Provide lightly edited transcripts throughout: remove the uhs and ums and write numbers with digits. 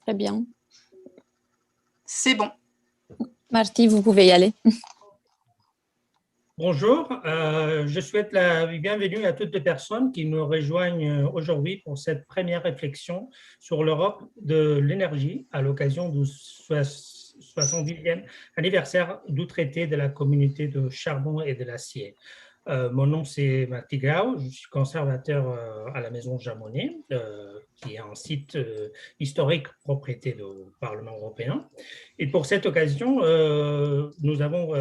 Très bien. C'est bon. Marty, vous pouvez y aller. Bonjour, je souhaite la bienvenue à toutes les personnes qui nous rejoignent aujourd'hui pour cette première réflexion sur l'Europe de l'énergie à l'occasion du 70e anniversaire du traité de la communauté de charbon et de l'acier. Mon nom c'est Marty Grau, je suis conservateur à la Maison Jamonais, qui est un site historique propriété du Parlement européen. Et pour cette occasion, nous avons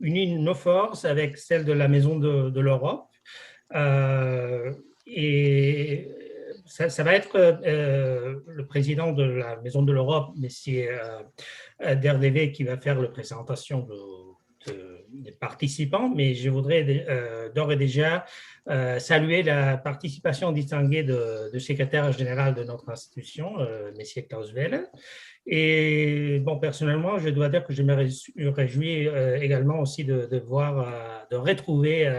uni nos forces avec celles de la Maison de l'Europe. Et ça va être le président de la Maison de l'Europe, M. Derdeve, qui va faire la présentation des participants, mais je voudrais d'ores et déjà saluer la participation distinguée du secrétaire général de notre institution, M. Klaus Welle. Et bon, personnellement, je dois dire que je me réjouis également aussi de voir, de retrouver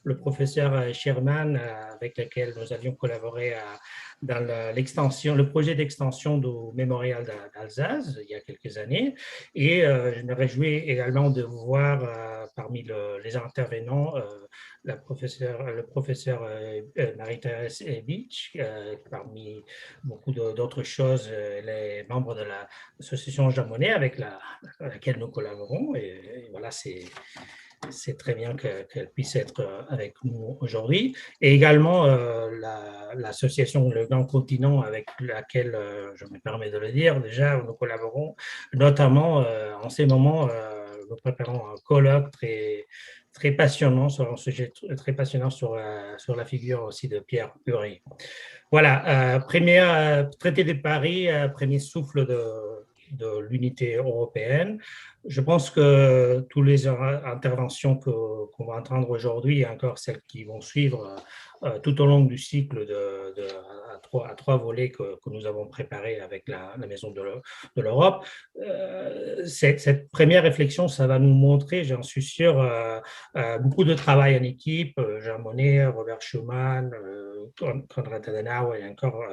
le professeur Sherman avec lequel nous avions collaboré dans l'extension, le projet d'extension du mémorial d'Alsace il y a quelques années. Et je me réjouis également de voir parmi les intervenants le professeur Marie-Thérèse Beach, parmi beaucoup d'autres choses, les membres de l'association Jamonais avec laquelle nous collaborons. Et voilà, c'est très bien qu'elle puisse être avec nous aujourd'hui. Et également l'association Le Grand Continent avec laquelle, je me permets de le dire, déjà nous collaborons, notamment en ces moments, nous préparons un colloque très passionnant sur un sujet très passionnant sur la figure aussi de Pierre Curie. Voilà, premier traité de Paris, premier souffle de l'unité européenne. Je pense que toutes les interventions qu'on va entendre aujourd'hui et encore celles qui vont suivre tout au long du cycle à trois volets que nous avons préparés avec la Maison de l'Europe, cette première réflexion, ça va nous montrer, j'en suis sûr, beaucoup de travail en équipe, Jean Monnet, Robert Schuman, Konrad Adenauer et encore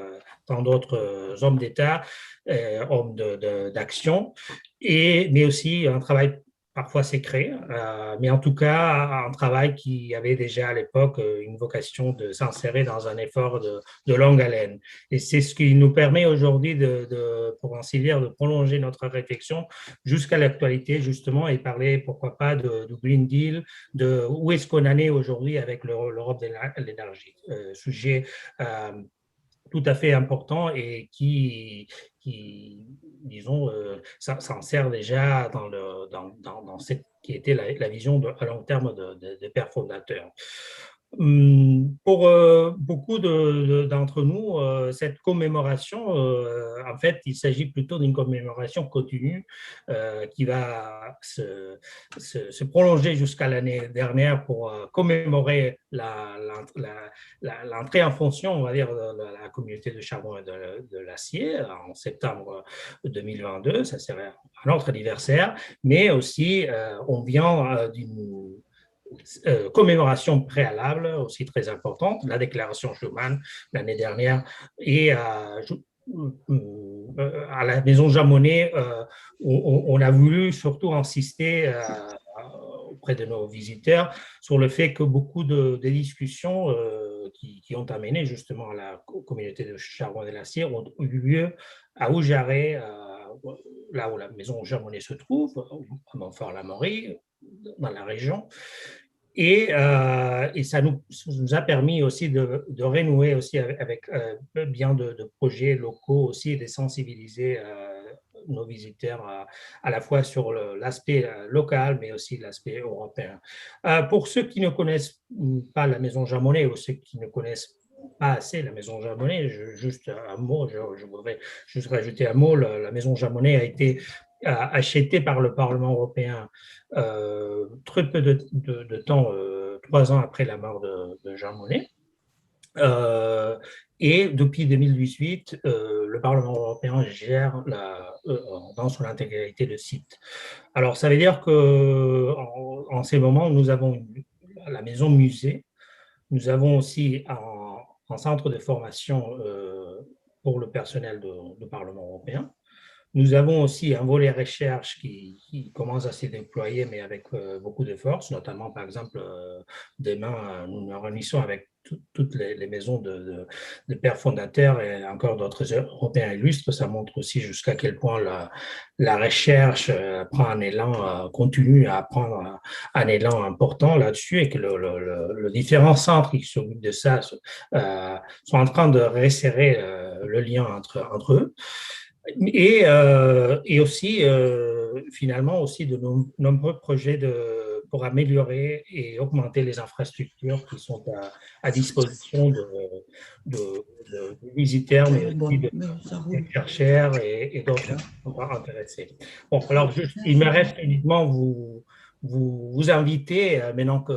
tant d'autres hommes d'État, hommes d'action, mais aussi un travail parfois secret, mais en tout cas un travail qui avait déjà à l'époque une vocation de s'insérer dans un effort de longue haleine. Et c'est ce qui nous permet aujourd'hui, pour ainsi dire, de prolonger notre réflexion jusqu'à l'actualité, justement, et parler, pourquoi pas, du Green Deal, de où est-ce qu'on en est aujourd'hui avec l'Europe de l'énergie. Sujet tout à fait important et qui disons, s'en sert déjà dans cette qui était la vision à long terme des pères fondateurs. Pour beaucoup d'entre nous, cette commémoration, en fait, il s'agit plutôt d'une commémoration continue qui va se prolonger jusqu'à l'année dernière pour commémorer l'entrée en fonction, on va dire, de la communauté de charbon et de l'acier en septembre 2022. Ça serait un autre anniversaire, mais aussi on vient d'une commémoration préalable aussi très importante, la déclaration Schuman l'année dernière, et à la Maison Jamonais, on a voulu surtout insister auprès de nos visiteurs sur le fait que beaucoup de discussions qui ont amené justement à la communauté de charbon et de l'acier ont eu lieu à Aujaret, là où la Maison Jamonais se trouve, à Montfort-la-Maurie, dans la région. Et ça nous a permis aussi de renouer aussi avec bien de projets locaux aussi et de sensibiliser nos visiteurs à la fois sur l'aspect local, mais aussi l'aspect européen. Pour ceux qui ne connaissent pas la Maison Jamonais ou ceux qui ne connaissent pas assez la Maison Jamonais, juste un mot, je voudrais juste rajouter un mot. La Maison Jamonais a été acheté par le Parlement européen très peu de temps, 3 ans après la mort de Jean Monnet. Et depuis 2018, le Parlement européen gère dans son intégralité le site. Alors, ça veut dire qu'en ces moments, nous avons la maison musée, nous avons aussi un centre de formation pour le personnel du Parlement européen. Nous avons aussi un volet recherche qui commence à se déployer, mais avec beaucoup de force, notamment, par exemple, demain, nous nous réunissons avec toutes les maisons de pères fondateurs et encore d'autres Européens illustres. Ça montre aussi jusqu'à quel point la recherche prend un élan, continue à prendre un élan important là-dessus et que le différents centres qui s'occupent de ça sont en train de resserrer le lien entre eux. Et aussi, finalement, aussi de nombreux projets pour améliorer et augmenter les infrastructures qui sont à disposition de visiteurs, mais aussi de chercheurs et d'autres intéressés. Bon, alors, il me reste uniquement vous inviter, maintenant que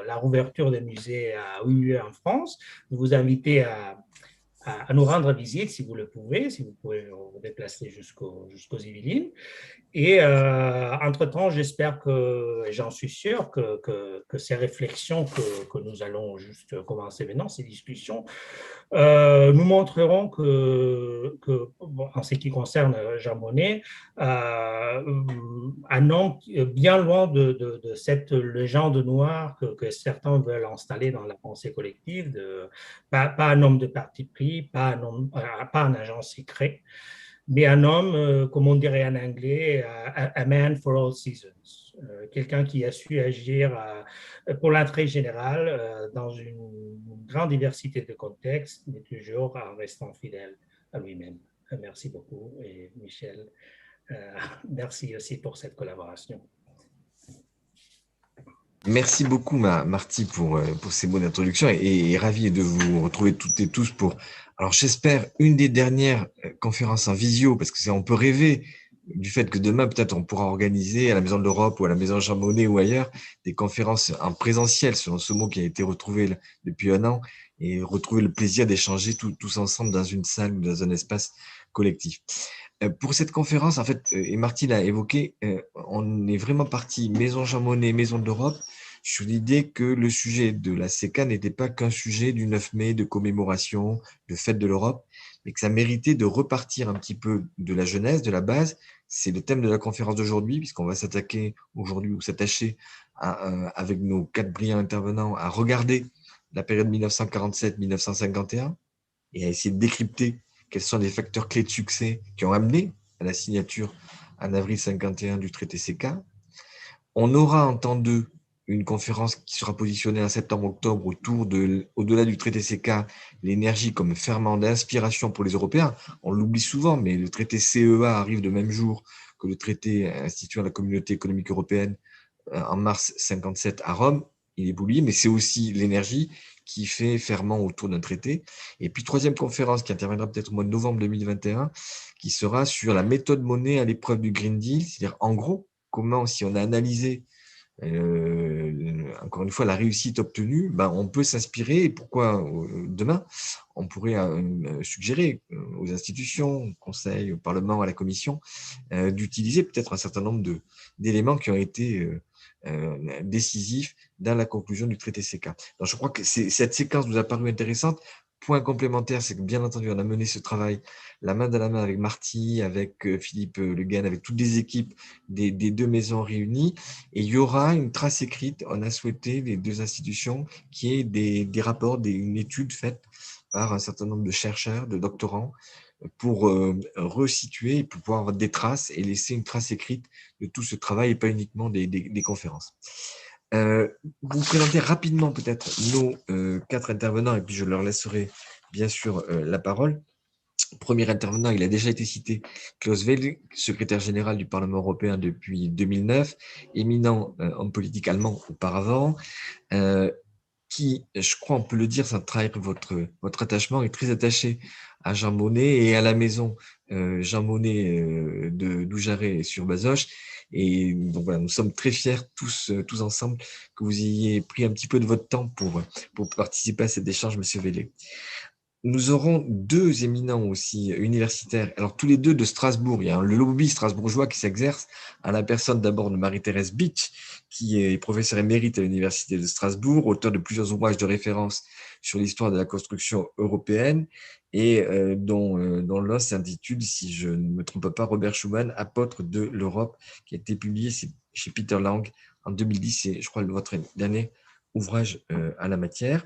la rouverture des musées a eu lieu en France, vous inviter à nous rendre visite si vous le pouvez, si vous pouvez vous déplacer jusqu'aux Yvelines. Et entre-temps, j'espère que, et j'en suis sûr, que ces réflexions que nous allons juste commencer maintenant, ces discussions, nous montrerons bon, en ce qui concerne Jean Monnet, un homme bien loin de cette légende noire que certains veulent installer dans la pensée collective, pas un homme de parti pris, pas un agent secret, mais un homme, comme on dirait en anglais, a man for all seasons. Quelqu'un qui a su agir pour l'intérêt général dans une grande diversité de contextes, mais toujours en restant fidèle à lui-même. Merci beaucoup. Et Michel, merci aussi pour cette collaboration. Merci beaucoup, Marty, pour ces mots d'introduction et ravi de vous retrouver toutes et tous pour, alors j'espère, une des dernières conférences en visio, parce que on peut rêver du fait que demain, peut-être, on pourra organiser à la Maison de l'Europe ou à la Maison Jean Monnet ou ailleurs des conférences en présentiel, selon ce mot qui a été retrouvé depuis un an, et retrouver le plaisir d'échanger tous ensemble dans une salle ou dans un espace collectif. Pour cette conférence, en fait, et Marty l'a évoqué, on est vraiment parti Maison Jean Monnet, Maison de l'Europe, sur l'idée que le sujet de la CECA n'était pas qu'un sujet du 9 mai, de commémoration, de fête de l'Europe, mais que ça méritait de repartir un petit peu de la jeunesse, de la base. C'est le thème de la conférence d'aujourd'hui, puisqu'on va s'attaquer aujourd'hui ou s'attacher avec nos 4 brillants intervenants à regarder la période 1947-1951 et à essayer de décrypter quels sont les facteurs clés de succès qui ont amené à la signature en avril 51 du traité CECA. On aura en temps 2 une conférence qui sera positionnée en septembre-octobre autour au-delà du traité CECA, l'énergie comme ferment d'inspiration pour les Européens. On l'oublie souvent, mais le traité CEA arrive le même jour que le traité instituant la Communauté économique européenne en mars 57 à Rome. Il est oublié, mais c'est aussi l'énergie qui fait ferment autour d'un traité. Et puis, 3e conférence qui interviendra peut-être au mois de novembre 2021, qui sera sur la méthode Monnet à l'épreuve du Green Deal, c'est-à-dire en gros, comment, si on a analysé encore une fois la réussite obtenue, on peut s'inspirer et pourquoi demain on pourrait suggérer aux institutions, au Conseil, au Parlement, à la Commission d'utiliser peut-être un certain nombre d'éléments qui ont été décisifs dans la conclusion du traité CECA. Donc, je crois que cette séquence nous a paru intéressante. Point complémentaire, c'est que bien entendu, on a mené ce travail la main dans la main avec Marty, avec Philippe Le Guen, avec toutes les équipes des 2 maisons réunies. Et il y aura une trace écrite, on a souhaité, les 2 institutions, qui est des rapports, une étude faite par un certain nombre de chercheurs, de doctorants, pour resituer et pour pouvoir avoir des traces et laisser une trace écrite de tout ce travail et pas uniquement des conférences. Vous présenter rapidement peut-être nos 4 intervenants et puis je leur laisserai bien sûr la parole. Premier intervenant, il a déjà été cité, Klaus Welle, secrétaire général du Parlement européen depuis 2009, éminent homme politique allemand auparavant, qui, je crois on peut le dire sans trahir votre attachement, est très attaché à Jean Monnet et à la maison Jean Monnet de Doujaret et sur Bazoches. Et donc voilà, nous sommes très fiers tous ensemble que vous ayez pris un petit peu de votre temps pour participer à cet échange, Monsieur Welle. nous aurons deux éminents aussi universitaires, alors tous les deux de Strasbourg. Il y a le lobby strasbourgeois qui s'exerce à la personne d'abord de Marie-Thérèse Bitsch, qui est professeure émérite à l'Université de Strasbourg, auteur de plusieurs ouvrages de référence sur l'histoire de la construction européenne, et dont l'un s'intitule, si je ne me trompe pas, Robert Schuman, apôtre de l'Europe, qui a été publié chez Peter Lang en 2010, c'est, je crois, votre dernier ouvrage à la matière.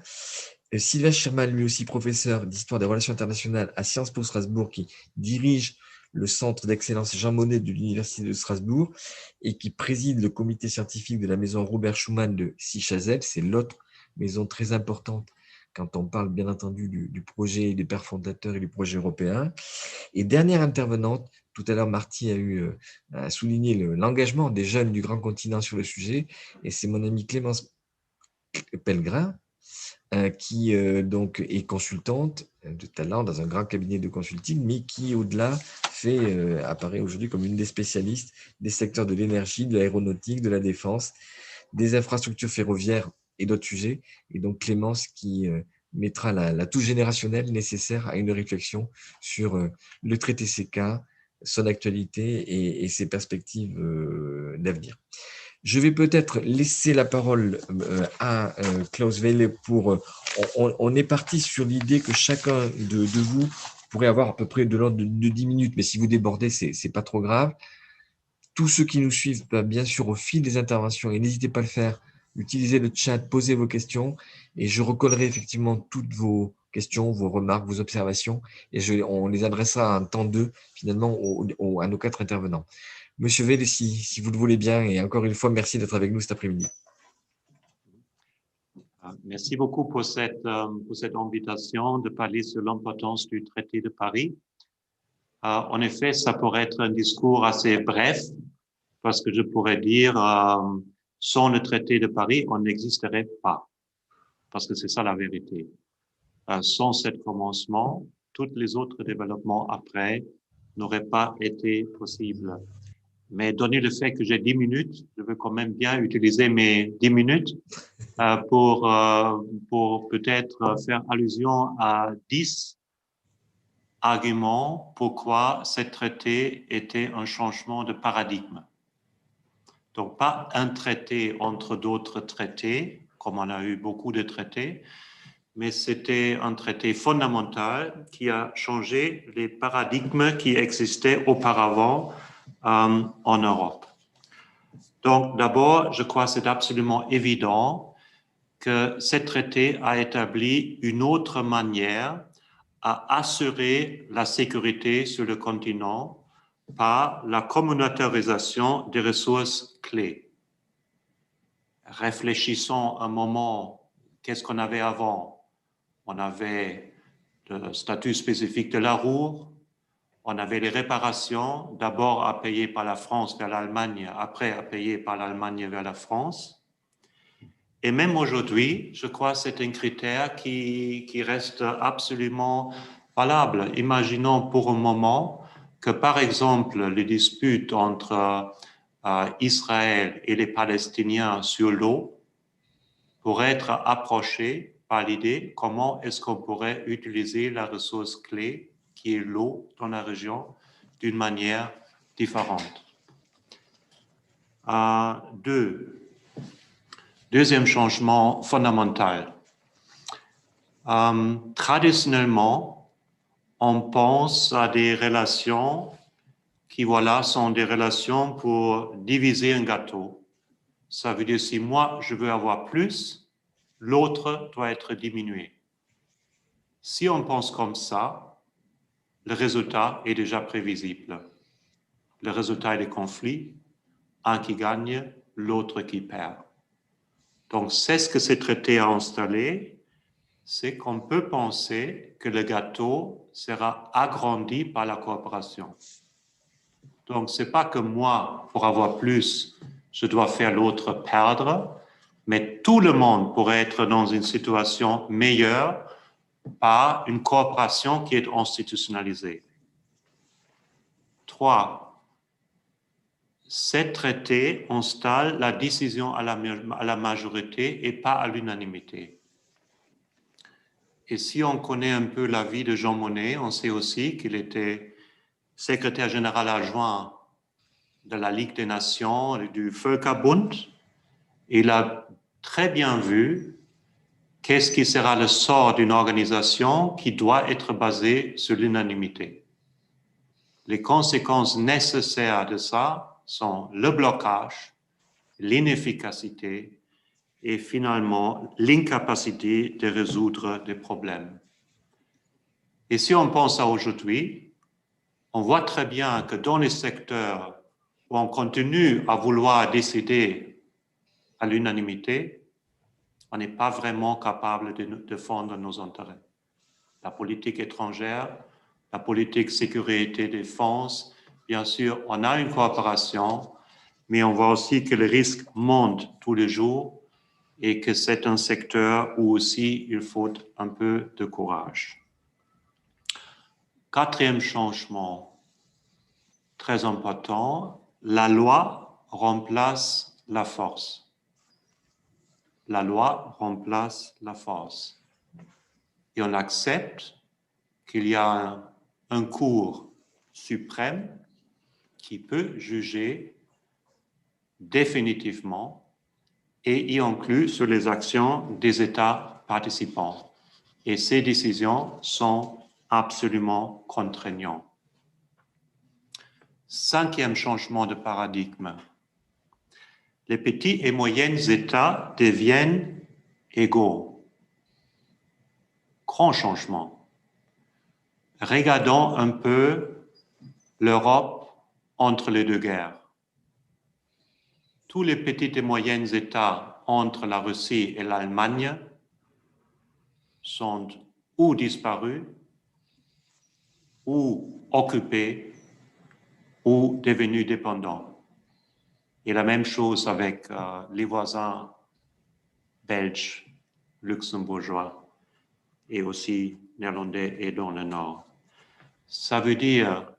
Sylvain Schirman, lui aussi professeur d'histoire des relations internationales à Sciences Po Strasbourg, qui dirige le centre d'excellence Jean Monnet de l'Université de Strasbourg et qui préside le comité scientifique de la maison Robert Schuman de Sichazel. C'est l'autre maison très importante quand on parle bien entendu du projet, des pères fondateurs et du projet européen. Et dernière intervenante, tout à l'heure Marty a souligné l'engagement des jeunes du grand continent sur le sujet, et c'est mon amie Clémence Pellegrin, qui donc est consultante de talent dans un grand cabinet de consulting, mais qui, au-delà, apparaît aujourd'hui comme une des spécialistes des secteurs de l'énergie, de l'aéronautique, de la défense, des infrastructures ferroviaires et d'autres sujets. Et donc Clémence qui mettra la touche générationnelle nécessaire à une réflexion sur le traité CK, son actualité et ses perspectives d'avenir. Je vais peut-être laisser la parole à Klaus Welle pour... on est parti sur l'idée que chacun de vous pourrait avoir à peu près de l'ordre de 10 minutes, mais si vous débordez, ce n'est pas trop grave. Tous ceux qui nous suivent, bien sûr, au fil des interventions, et n'hésitez pas à le faire, utilisez le chat, posez vos questions, et je recollerai effectivement toutes vos questions, vos remarques, vos observations, et on les adressera en temps deux, finalement, à nos 4 intervenants. Monsieur Welle, si vous le voulez bien, et encore une fois, merci d'être avec nous cet après-midi. Merci beaucoup pour cette invitation de parler sur l'importance du traité de Paris. En effet, ça pourrait être un discours assez bref, parce que je pourrais dire, sans le traité de Paris, on n'existerait pas, parce que c'est ça la vérité. Sans ce commencement, tous les autres développements après n'auraient pas été possibles. Mais donné le fait que j'ai 10 minutes, je veux quand même bien utiliser mes 10 minutes pour peut-être faire allusion à 10 arguments pourquoi ce traité était un changement de paradigme. Donc, pas un traité entre d'autres traités, comme on a eu beaucoup de traités, mais c'était un traité fondamental qui a changé les paradigmes qui existaient auparavant en Europe. Donc, d'abord, je crois que c'est absolument évident que ce traité a établi une autre manière à assurer la sécurité sur le continent par la communautarisation des ressources clés. Réfléchissons un moment, qu'est-ce qu'on avait avant? On avait le statut spécifique de la Ruhr, on avait les réparations, d'abord à payer par la France vers l'Allemagne, après à payer par l'Allemagne vers la France. Et même aujourd'hui, je crois que c'est un critère qui reste absolument valable. Imaginons pour un moment que, par exemple, les disputes entre Israël et les Palestiniens sur l'eau pourraient être approchées par l'idée comment est-ce qu'on pourrait utiliser la ressource clé qui est l'eau dans la région d'une manière différente. Deuxième changement fondamental. Traditionnellement, on pense à des relations qui, sont des relations pour diviser un gâteau. Ça veut dire si moi, je veux avoir plus, l'autre doit être diminué. Si on pense comme ça, le résultat est déjà prévisible. Le résultat est des conflits, un qui gagne, l'autre qui perd. Donc, c'est ce que ce traité a installé, c'est qu'on peut penser que le gâteau sera agrandi par la coopération. Donc, ce n'est pas que moi, pour avoir plus, je dois faire l'autre perdre, mais tout le monde pourrait être dans une situation meilleure par une coopération qui est institutionnalisée. 3. Ce traité installe la décision à la majorité et pas à l'unanimité. Et si on connaît un peu la vie de Jean Monnet, on sait aussi qu'il était secrétaire général adjoint de la Ligue des Nations et du Völkerbund. Il a très bien vu qu'est-ce qui sera le sort d'une organisation qui doit être basée sur l'unanimité. Les conséquences nécessaires de ça sont le blocage, l'inefficacité et finalement l'incapacité de résoudre des problèmes. Et si on pense à aujourd'hui, on voit très bien que dans les secteurs où on continue à vouloir décider à l'unanimité, on n'est pas vraiment capable de défendre nos intérêts. La politique étrangère, la politique sécurité-défense, bien sûr, on a une coopération, mais on voit aussi que les risques montent tous les jours et que c'est un secteur où aussi il faut un peu de courage. Quatrième changement très important, la loi remplace la force. La loi remplace la force. Et on accepte qu'il y a un cour suprême qui peut juger définitivement et y inclut sur les actions des États participants. Et ces décisions sont absolument contraignantes. Cinquième changement de paradigme. Les petits et moyens États deviennent égaux. Grand changement. Regardons un peu l'Europe entre les deux guerres. Tous les petits et moyens États entre la Russie et l'Allemagne sont ou disparus, ou occupés, ou devenus dépendants. Et la même chose avec les voisins belges, luxembourgeois et aussi néerlandais et dans le Nord. Ça veut dire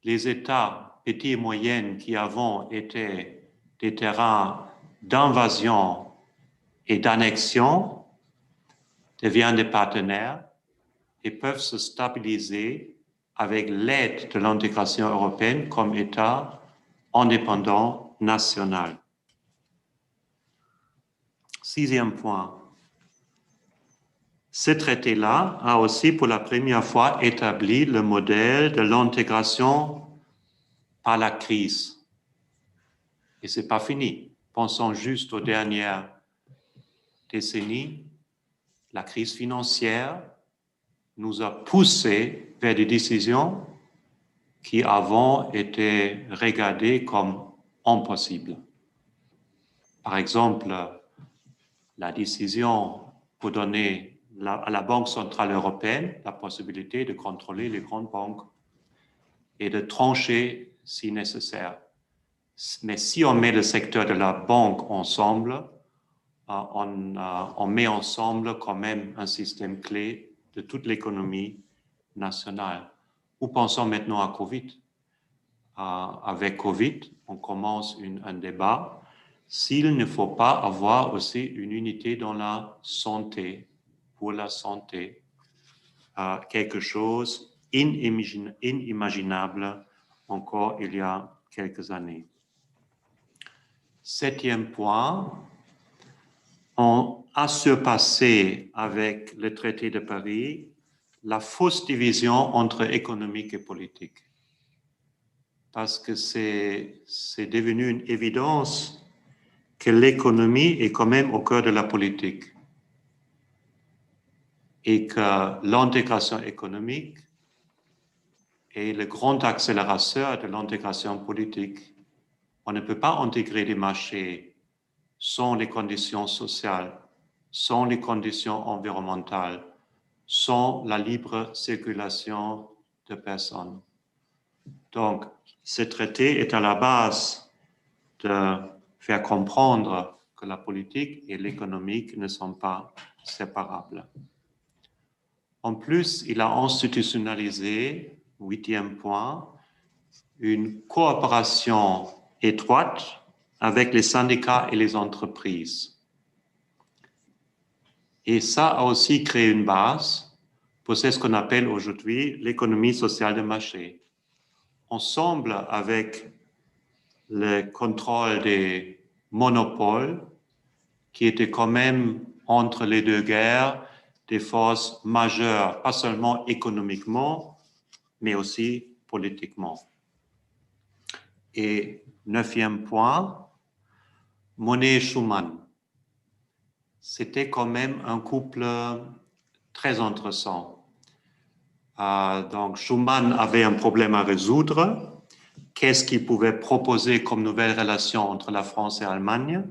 les États petits et moyens qui avant étaient des terrains d'invasion et d'annexion deviennent des partenaires et peuvent se stabiliser avec l'aide de l'intégration européenne comme État indépendant national. Sixième point. Ce traité-là a aussi pour la première fois établi le modèle de l'intégration par la crise. Et ce n'est pas fini. Pensons juste aux dernières décennies. La crise financière nous a poussés vers des décisions qui avant étaient regardées comme impossibles. Par exemple, la décision pour donner à la Banque centrale européenne la possibilité de contrôler les grandes banques et de trancher si nécessaire. Mais si on met le secteur de la banque ensemble, on met ensemble quand même un système clé de toute l'économie nationale. Ou pensons maintenant à Covid. Avec Covid, on commence un débat s'il ne faut pas avoir aussi une unité dans la santé, pour la santé, quelque chose inimaginable encore il y a quelques années. Septième point, on a surpassé avec le traité de Paris la fausse division entre économique et politique. Parce que c'est devenu une évidence que l'économie est quand même au cœur de la politique et que l'intégration économique est le grand accélérateur de l'intégration politique. On ne peut pas intégrer des marchés sans les conditions sociales, sans les conditions environnementales, sans la libre circulation de personnes. Donc, ce traité est à la base de faire comprendre que la politique et l'économique ne sont pas séparables. En plus, il a institutionnalisé, huitième point, une coopération étroite avec les syndicats et les entreprises. Et ça a aussi créé une base pour ce qu'on appelle aujourd'hui l'économie sociale de marché. Ensemble avec le contrôle des monopoles, qui étaient quand même entre les deux guerres des forces majeures, pas seulement économiquement, mais aussi politiquement. Et 9e point, Monnet et Schuman. C'était quand même un couple très intéressant. Donc Schuman avait un problème à résoudre. Qu'est-ce qu'il pouvait proposer comme nouvelle relation entre la France et l'Allemagne?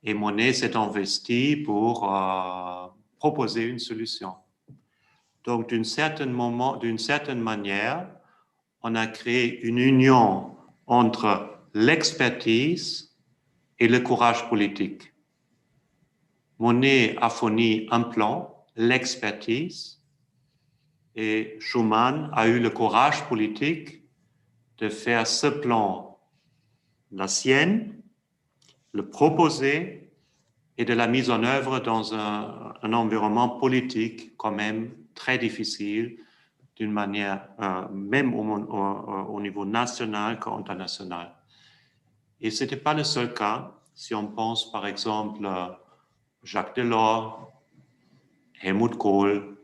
Et Monnet s'est investi pour proposer une solution. Donc, d'une certaine manière, on a créé une union entre l'expertise et le courage politique. Monnet a fourni un plan, l'expertise, et Schuman a eu le courage politique de faire ce plan la sienne, le proposer et de la mise en œuvre dans un environnement politique quand même très difficile, d'une manière même au niveau national qu'international. Et ce n'était pas le seul cas. Si on pense par exemple Jacques Delors, Helmut Kohl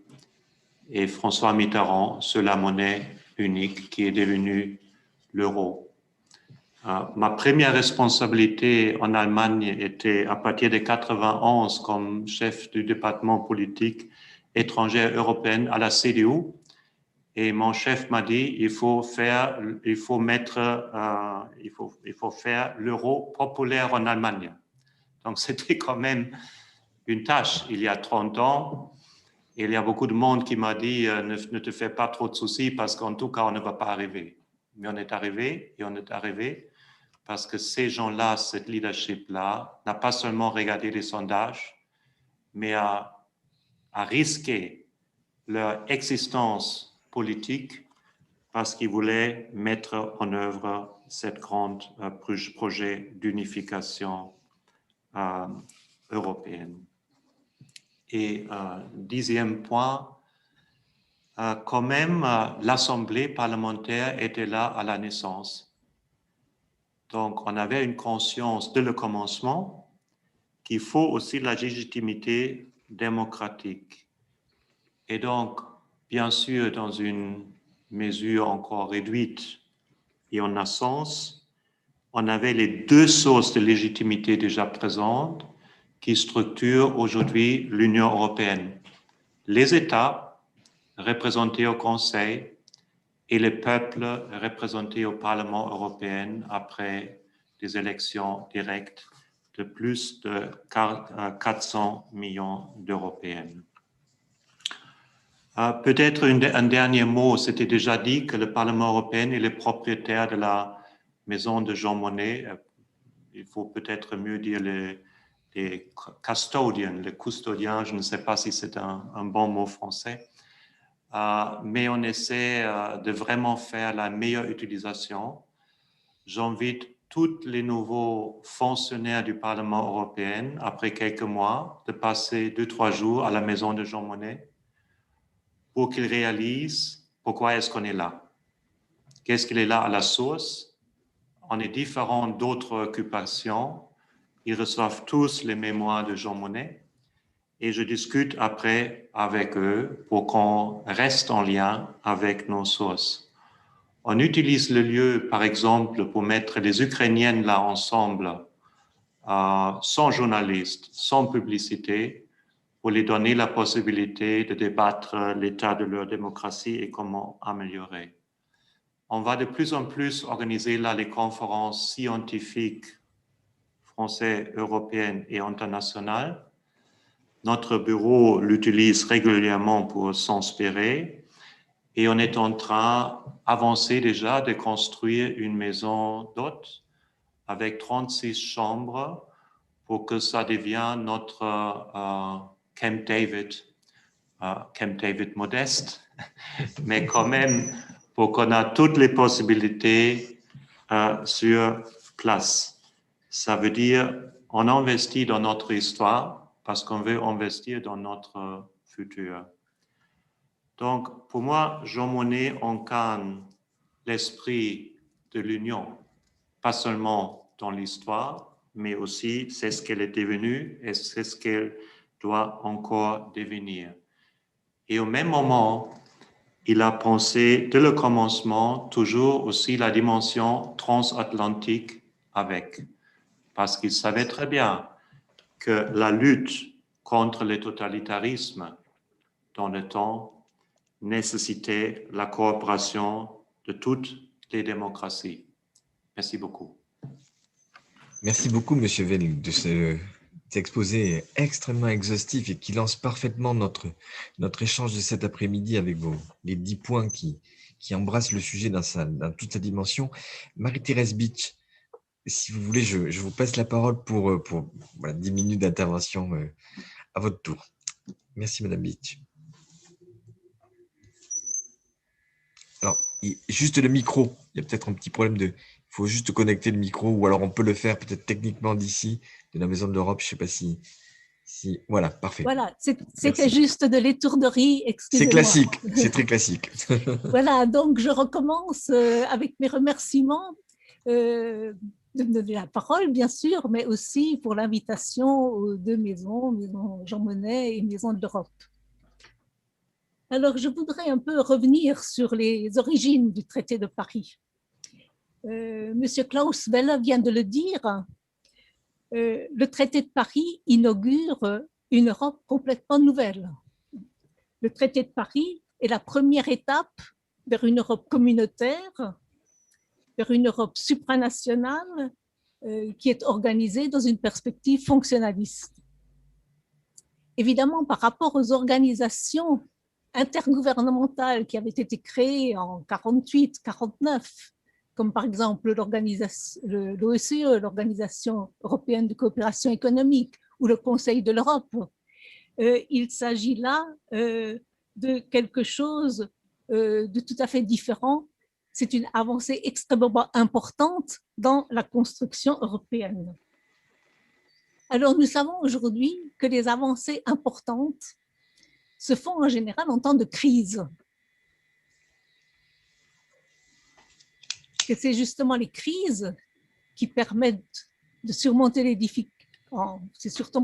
et François Mitterrand sur la monnaie unique qui est devenue l'euro. Ma première responsabilité en Allemagne était à partir de 1991 comme chef du département politique étrangère européenne à la CDU. Et mon chef m'a dit il faut faire l'euro populaire en Allemagne. Donc c'était quand même une tâche il y a 30 ans. Et il y a beaucoup de monde qui m'a dit ne te fais pas trop de soucis parce qu'en tout cas on ne va pas arriver. Mais on est arrivé et on est arrivé. Parce que ces gens-là, cette leadership-là, n'a pas seulement regardé les sondages, mais a risqué leur existence politique parce qu'ils voulaient mettre en œuvre cette grande projet d'unification européenne. Et 10e point, quand même, l'Assemblée parlementaire était là à la naissance. Donc, on avait une conscience dès le commencement qu'il faut aussi la légitimité démocratique. Et donc, bien sûr, dans une mesure encore réduite et en essence, on avait les deux sources de légitimité déjà présentes qui structurent aujourd'hui l'Union européenne. Les États représentés au Conseil et les peuples représentés au Parlement européen après des élections directes de plus de 400 millions d'Européens. Peut-être un dernier mot, c'était déjà dit que le Parlement européen est le propriétaire de la maison de Jean Monnet. Il faut peut-être mieux dire les custodians, les custodiens, je ne sais pas si c'est un bon mot français. Mais on essaie de vraiment faire la meilleure utilisation. J'invite tous les nouveaux fonctionnaires du Parlement européen, après quelques mois, de passer 2-3 jours à la maison de Jean Monnet pour qu'ils réalisent pourquoi est-ce qu'on est là. Qu'est-ce qu'il est là à la source? On est différent d'autres occupations. Ils reçoivent tous les mémoires de Jean Monnet. Et je discute après avec eux pour qu'on reste en lien avec nos sources. On utilise le lieu, par exemple, pour mettre les Ukrainiennes là ensemble, sans journalistes, sans publicité, pour les donner la possibilité de débattre l'état de leur démocratie et comment améliorer. On va de plus en plus organiser là les conférences scientifiques françaises, européennes et internationales. Notre bureau l'utilise régulièrement pour s'inspirer et on est en train d'avancer déjà de construire une maison d'hôtes avec 36 chambres pour que ça devienne notre Camp David modeste, mais quand même pour qu'on ait toutes les possibilités sur place. Ça veut dire on investit dans notre histoire, parce qu'on veut investir dans notre futur. Donc, pour moi, Jean Monnet incarne l'esprit de l'Union, pas seulement dans l'histoire, mais aussi c'est ce qu'elle est devenue et c'est ce qu'elle doit encore devenir. Et au même moment, il a pensé dès le commencement toujours aussi la dimension transatlantique avec, parce qu'il savait très bien que la lutte contre le totalitarisme dans le temps nécessitait la coopération de toutes les démocraties. Merci beaucoup. Merci beaucoup, Monsieur Vell, de cet exposé extrêmement exhaustif et qui lance parfaitement notre échange de cet après-midi avec les 10 points qui embrassent le sujet dans toute sa dimension. Marie-Thérèse Bitsch, si vous voulez, je vous passe la parole pour voilà, 10 minutes d'intervention à votre tour. Merci, Madame Bitsch. Alors, juste le micro, il y a peut-être un petit problème il faut juste connecter le micro, ou alors on peut le faire peut-être techniquement d'ici, de la Maison de l'Europe, je ne sais pas si… Voilà, parfait. Voilà, c'était juste de l'étourderie, excusez-moi. C'est classique, c'est très classique. Voilà, donc je recommence avec mes remerciements de me donner la parole, bien sûr, mais aussi pour l'invitation aux deux maisons, Maison Jean Monnet et Maison de l'Europe. Alors, je voudrais un peu revenir sur les origines du traité de Paris. Monsieur Klaus Welle vient de le dire, le traité de Paris inaugure une Europe complètement nouvelle. Le traité de Paris est la première étape vers une Europe communautaire, vers une Europe supranationale qui est organisée dans une perspective fonctionnaliste. Évidemment, par rapport aux organisations intergouvernementales qui avaient été créées en 48-49, comme par exemple l'OSCE, l'Organisation européenne de coopération économique, ou le Conseil de l'Europe, il s'agit là de quelque chose de tout à fait différent. C'est une avancée extrêmement importante dans la construction européenne. Alors, nous savons aujourd'hui que les avancées importantes se font en général en temps de crise. Que c'est justement les crises qui permettent de surmonter les difficultés. C'est surtout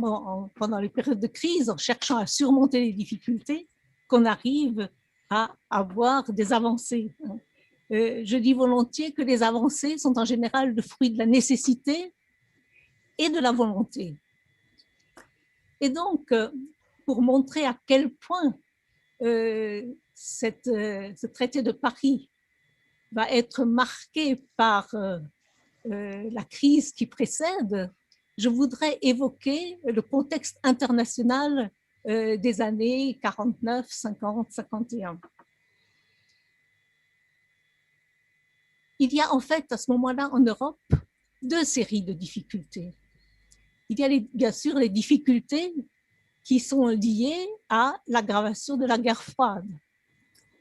pendant les périodes de crise, en cherchant à surmonter les difficultés, qu'on arrive à avoir des avancées. Je dis volontiers que les avancées sont en général le fruit de la nécessité et de la volonté. Et donc, pour montrer à quel point ce traité de Paris va être marqué par la crise qui précède, je voudrais évoquer le contexte international des années 49, 50, 51. Il y a en fait à ce moment-là en Europe deux séries de difficultés. Il y a bien sûr les difficultés qui sont liées à l'aggravation de la guerre froide.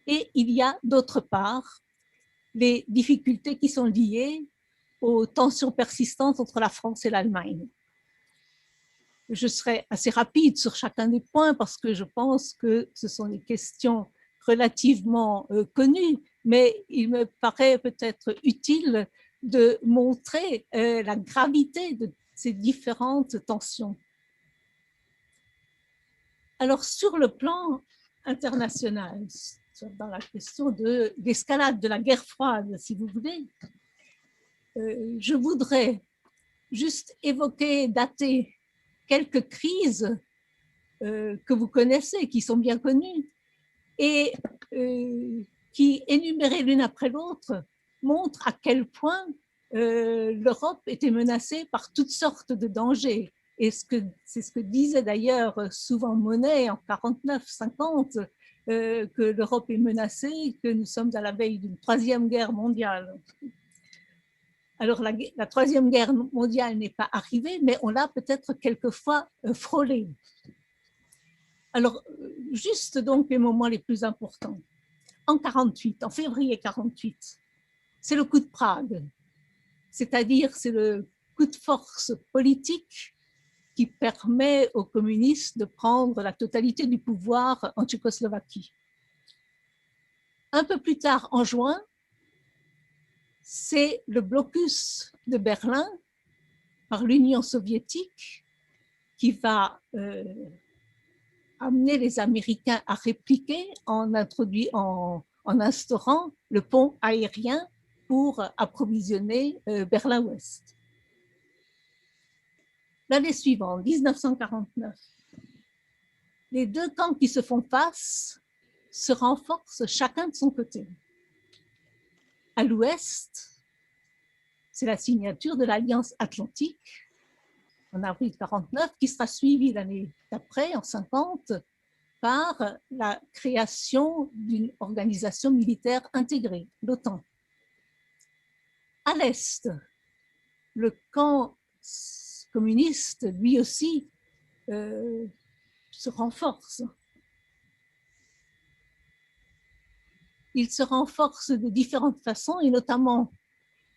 Et il y a d'autre part les difficultés qui sont liées aux tensions persistantes entre la France et l'Allemagne. Je serai assez rapide sur chacun des points parce que je pense que ce sont des questions relativement connues, mais il me paraît peut-être utile de montrer la gravité de ces différentes tensions. Alors, sur le plan international, dans la question de l'escalade de la guerre froide, si vous voulez, je voudrais juste évoquer, dater quelques crises que vous connaissez, qui sont bien connues, et qui, énumérées l'une après l'autre, montrent à quel point l'Europe était menacée par toutes sortes de dangers. Et c'est ce que disait d'ailleurs souvent Monnet en 49-50, que l'Europe est menacée, que nous sommes à la veille d'une troisième guerre mondiale. Alors la troisième guerre mondiale n'est pas arrivée, mais on l'a peut-être quelquefois frôlée. Alors, juste donc les moments les plus importants. En 48, en février 48, c'est le coup de Prague, c'est-à-dire c'est le coup de force politique qui permet aux communistes de prendre la totalité du pouvoir en Tchécoslovaquie. Un peu plus tard, en juin, c'est le blocus de Berlin par l'Union soviétique qui va amener les Américains à répliquer en instaurant le pont aérien pour approvisionner Berlin-Ouest. L'année suivante, 1949, les deux camps qui se font face se renforcent chacun de son côté. À l'ouest, c'est la signature de l'Alliance Atlantique en avril 1949, qui sera suivie l'année d'après, en 1950, par la création d'une organisation militaire intégrée, l'OTAN. À l'est, le camp communiste, lui aussi, se renforce. Il se renforce de différentes façons, et notamment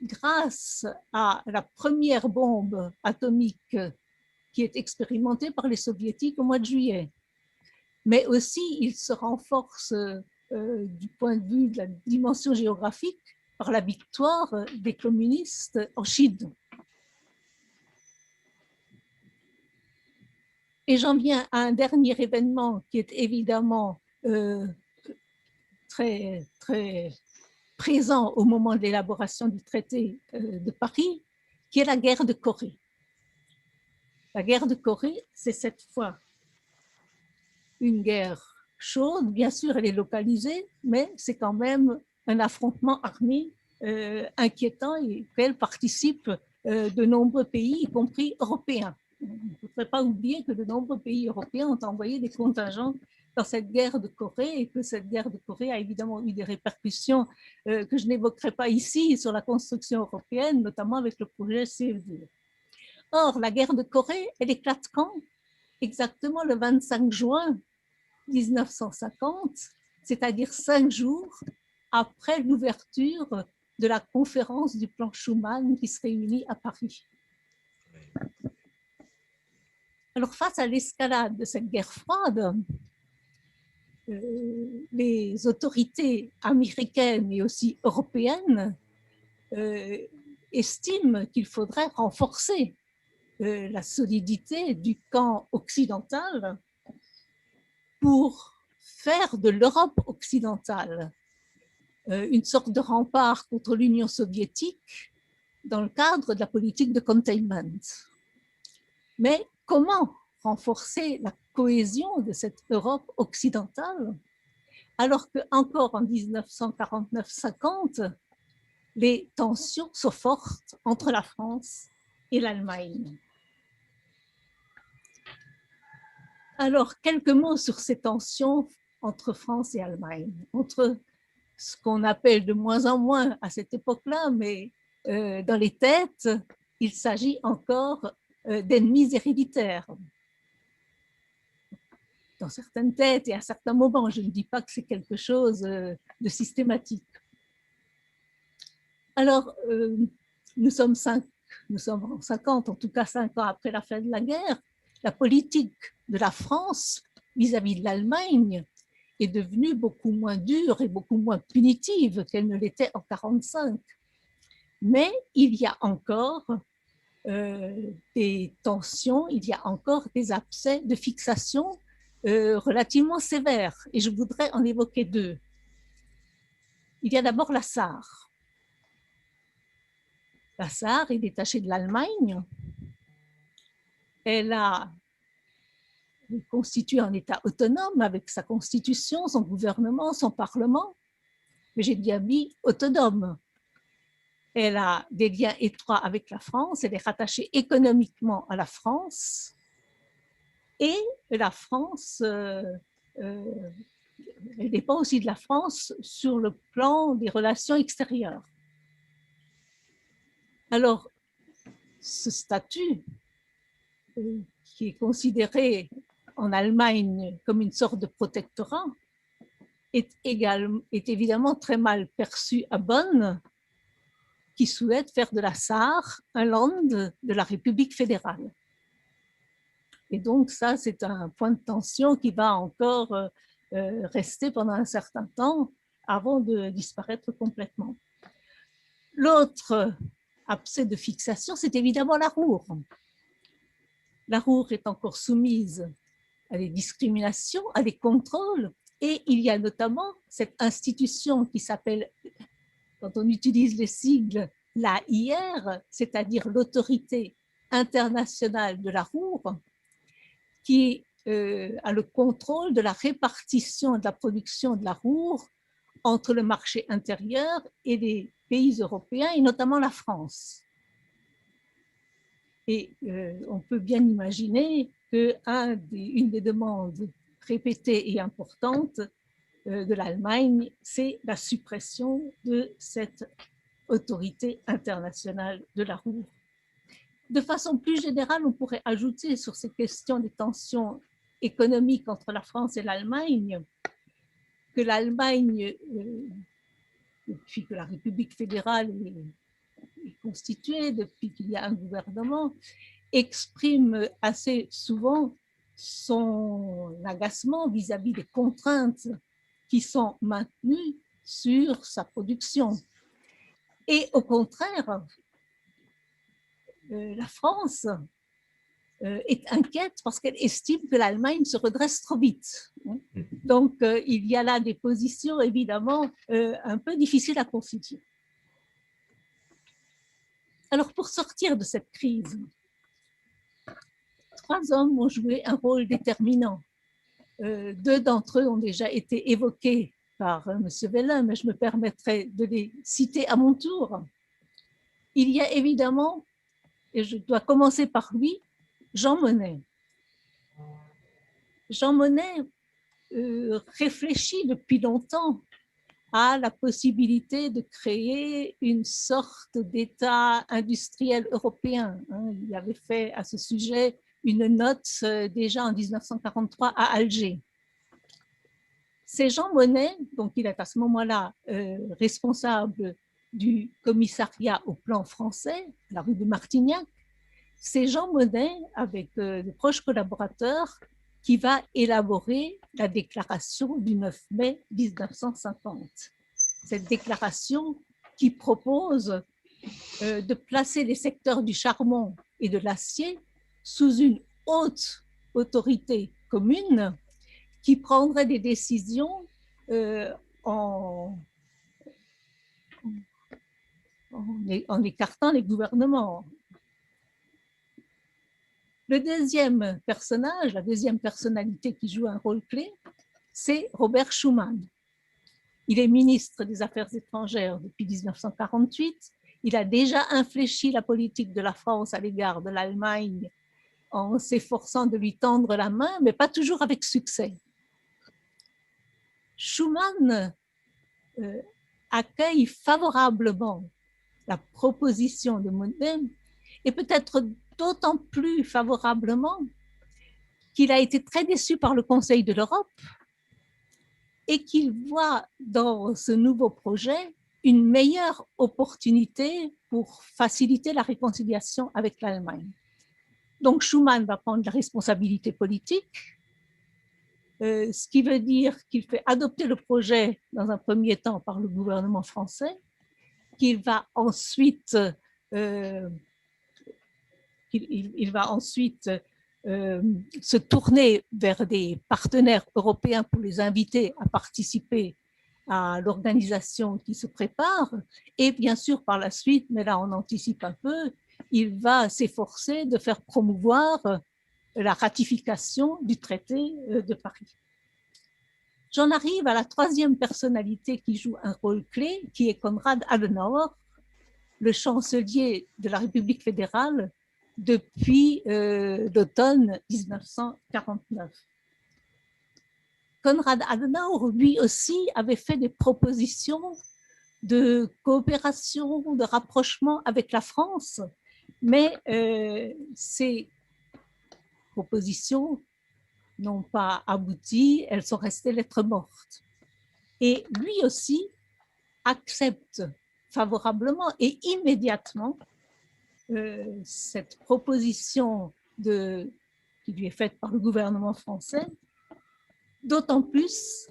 grâce à la première bombe atomique qui est expérimentée par les soviétiques au mois de juillet. Mais aussi, il se renforce du point de vue de la dimension géographique par la victoire des communistes en Chine. Et j'en viens à un dernier événement qui est évidemment très, très présent au moment de l'élaboration du traité de Paris, qui est la guerre de Corée. La guerre de Corée, c'est cette fois une guerre chaude, bien sûr elle est localisée, mais c'est quand même un affrontement armé inquiétant et auquel participent de nombreux pays, y compris européens. Il ne faudrait pas oublier que de nombreux pays européens ont envoyé des contingents dans cette guerre de Corée et que cette guerre de Corée a évidemment eu des répercussions que je n'évoquerai pas ici sur la construction européenne, notamment avec le projet CE2. Or, la guerre de Corée, elle éclate quand? Exactement le 25 juin 1950, c'est-à-dire 5 jours après l'ouverture de la conférence du plan Schuman qui se réunit à Paris. Alors, face à l'escalade de cette guerre froide, les autorités américaines et aussi européennes estiment qu'il faudrait renforcer la solidité du camp occidental pour faire de l'Europe occidentale une sorte de rempart contre l'Union soviétique dans le cadre de la politique de containment. Mais comment renforcer la cohésion de cette Europe occidentale alors que encore en 1949-50, les tensions sont fortes entre la France et l'Allemagne. Alors, quelques mots sur ces tensions entre France et Allemagne, entre ce qu'on appelle de moins en moins à cette époque-là, mais dans les têtes, il s'agit encore d'ennemis héréditaires. Dans certaines têtes et à certains moments, je ne dis pas que c'est quelque chose de systématique. Alors, nous sommes en 50, en tout cas 5 ans après la fin de la guerre. La politique de la France vis-à-vis de l'Allemagne est devenue beaucoup moins dure et beaucoup moins punitive qu'elle ne l'était en 1945. Mais il y a encore des tensions, il y a encore des abcès de fixation relativement sévères. Et je voudrais en évoquer 2. Il y a d'abord la Sarre. La Sarre est détachée de l'Allemagne. Elle est constituée en État autonome avec sa constitution, son gouvernement, son parlement. Mais j'ai bien dit autonome. Elle a des liens étroits avec la France, elle est rattachée économiquement à la France. Et la France, elle dépend aussi de la France sur le plan des relations extérieures. Alors, ce statut qui est considéré en Allemagne comme une sorte de protectorat est évidemment très mal perçu à Bonn, qui souhaite faire de la Sarre un land de la République fédérale. Et donc, ça, c'est un point de tension qui va encore rester pendant un certain temps avant de disparaître complètement. L'autre abcès de fixation, c'est évidemment la Ruhr. La Ruhr est encore soumise à des discriminations, à des contrôles, et il y a notamment cette institution qui s'appelle, quand on utilise les sigles, l'AIR, c'est-à-dire l'autorité internationale de la Ruhr, qui a le contrôle de la répartition de la production de la Ruhr entre le marché intérieur et les pays européens, et notamment la France. Et on peut bien imaginer qu'une des demandes répétées et importantes de l'Allemagne, c'est la suppression de cette autorité internationale de la Ruhr. De façon plus générale, on pourrait ajouter sur ces questions des tensions économiques entre la France et l'Allemagne que l'Allemagne, depuis que la République fédérale est constituée, depuis qu'il y a un gouvernement, exprime assez souvent son agacement vis-à-vis des contraintes qui sont maintenues sur sa production. Et au contraire, la France est inquiète parce qu'elle estime que l'Allemagne se redresse trop vite. Donc, il y a là des positions évidemment un peu difficiles à concilier. Alors, pour sortir de cette crise, 3 hommes ont joué un rôle déterminant. 2 d'entre eux ont déjà été évoqués par M. Vellin, mais je me permettrai de les citer à mon tour. Il y a évidemment, et je dois commencer par lui, Jean Monnet. Jean Monnet réfléchit depuis longtemps à la possibilité de créer une sorte d'État industriel européen. Il avait fait à ce sujet une note déjà en 1943 à Alger. C'est Jean Monnet, donc il est à ce moment-là responsable du commissariat au plan français, à la rue de Martignac. C'est Jean Monnet, avec de proches collaborateurs, qui va élaborer la déclaration du 9 mai 1950. Cette déclaration qui propose de placer les secteurs du charbon et de l'acier sous une haute autorité commune qui prendrait des décisions en écartant les gouvernements. Le deuxième personnage, la deuxième personnalité qui joue un rôle clé, c'est Robert Schuman. Il est ministre des Affaires étrangères depuis 1948. Il a déjà infléchi la politique de la France à l'égard de l'Allemagne en s'efforçant de lui tendre la main, mais pas toujours avec succès. Schuman accueille favorablement la proposition de Monnet et peut-être d'autant plus favorablement qu'il a été très déçu par le Conseil de l'Europe et qu'il voit dans ce nouveau projet une meilleure opportunité pour faciliter la réconciliation avec l'Allemagne. Donc Schuman va prendre la responsabilité politique, ce qui veut dire qu'il fait adopter le projet dans un premier temps par le gouvernement français, qu'il va ensuite se tourner vers des partenaires européens pour les inviter à participer à l'organisation qui se prépare. Et bien sûr, par la suite, mais là on anticipe un peu, il va s'efforcer de faire promouvoir la ratification du traité de Paris. J'en arrive à la troisième personnalité qui joue un rôle clé, qui est Konrad Adenauer, le chancelier de la République fédérale depuis l'automne 1949. Konrad Adenauer, lui aussi, avait fait des propositions de coopération, de rapprochement avec la France, mais ces propositions n'ont pas abouti, elles sont restées lettres mortes. Et lui aussi accepte favorablement et immédiatement cette proposition de qui lui est faite par le gouvernement français, d'autant plus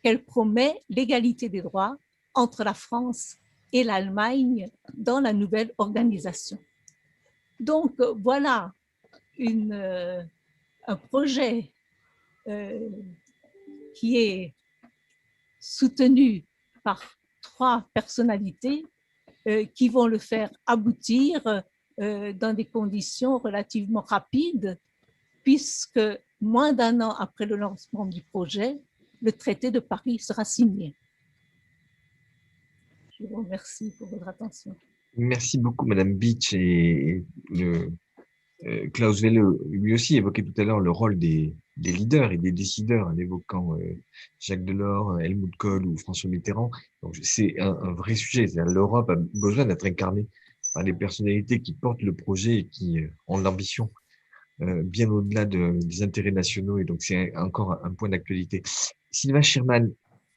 qu'elle promet l'égalité des droits entre la France et l'Allemagne dans la nouvelle organisation. Donc voilà un projet qui est soutenu par 3 personnalités qui vont le faire aboutir dans des conditions relativement rapides, puisque moins d'1 an après le lancement du projet, le traité de Paris sera signé. Je vous remercie pour votre attention. Merci beaucoup, Madame Beach. Et Klaus Welle, lui aussi, évoquait tout à l'heure le rôle des leaders et des décideurs, en évoquant Jacques Delors, Helmut Kohl ou François Mitterrand. Donc, c'est un vrai sujet. L'Europe a besoin d'être incarnée par des personnalités qui portent le projet et qui ont l'ambition bien au-delà des intérêts nationaux. Et donc, c'est encore un point d'actualité. Sylvain Schirman,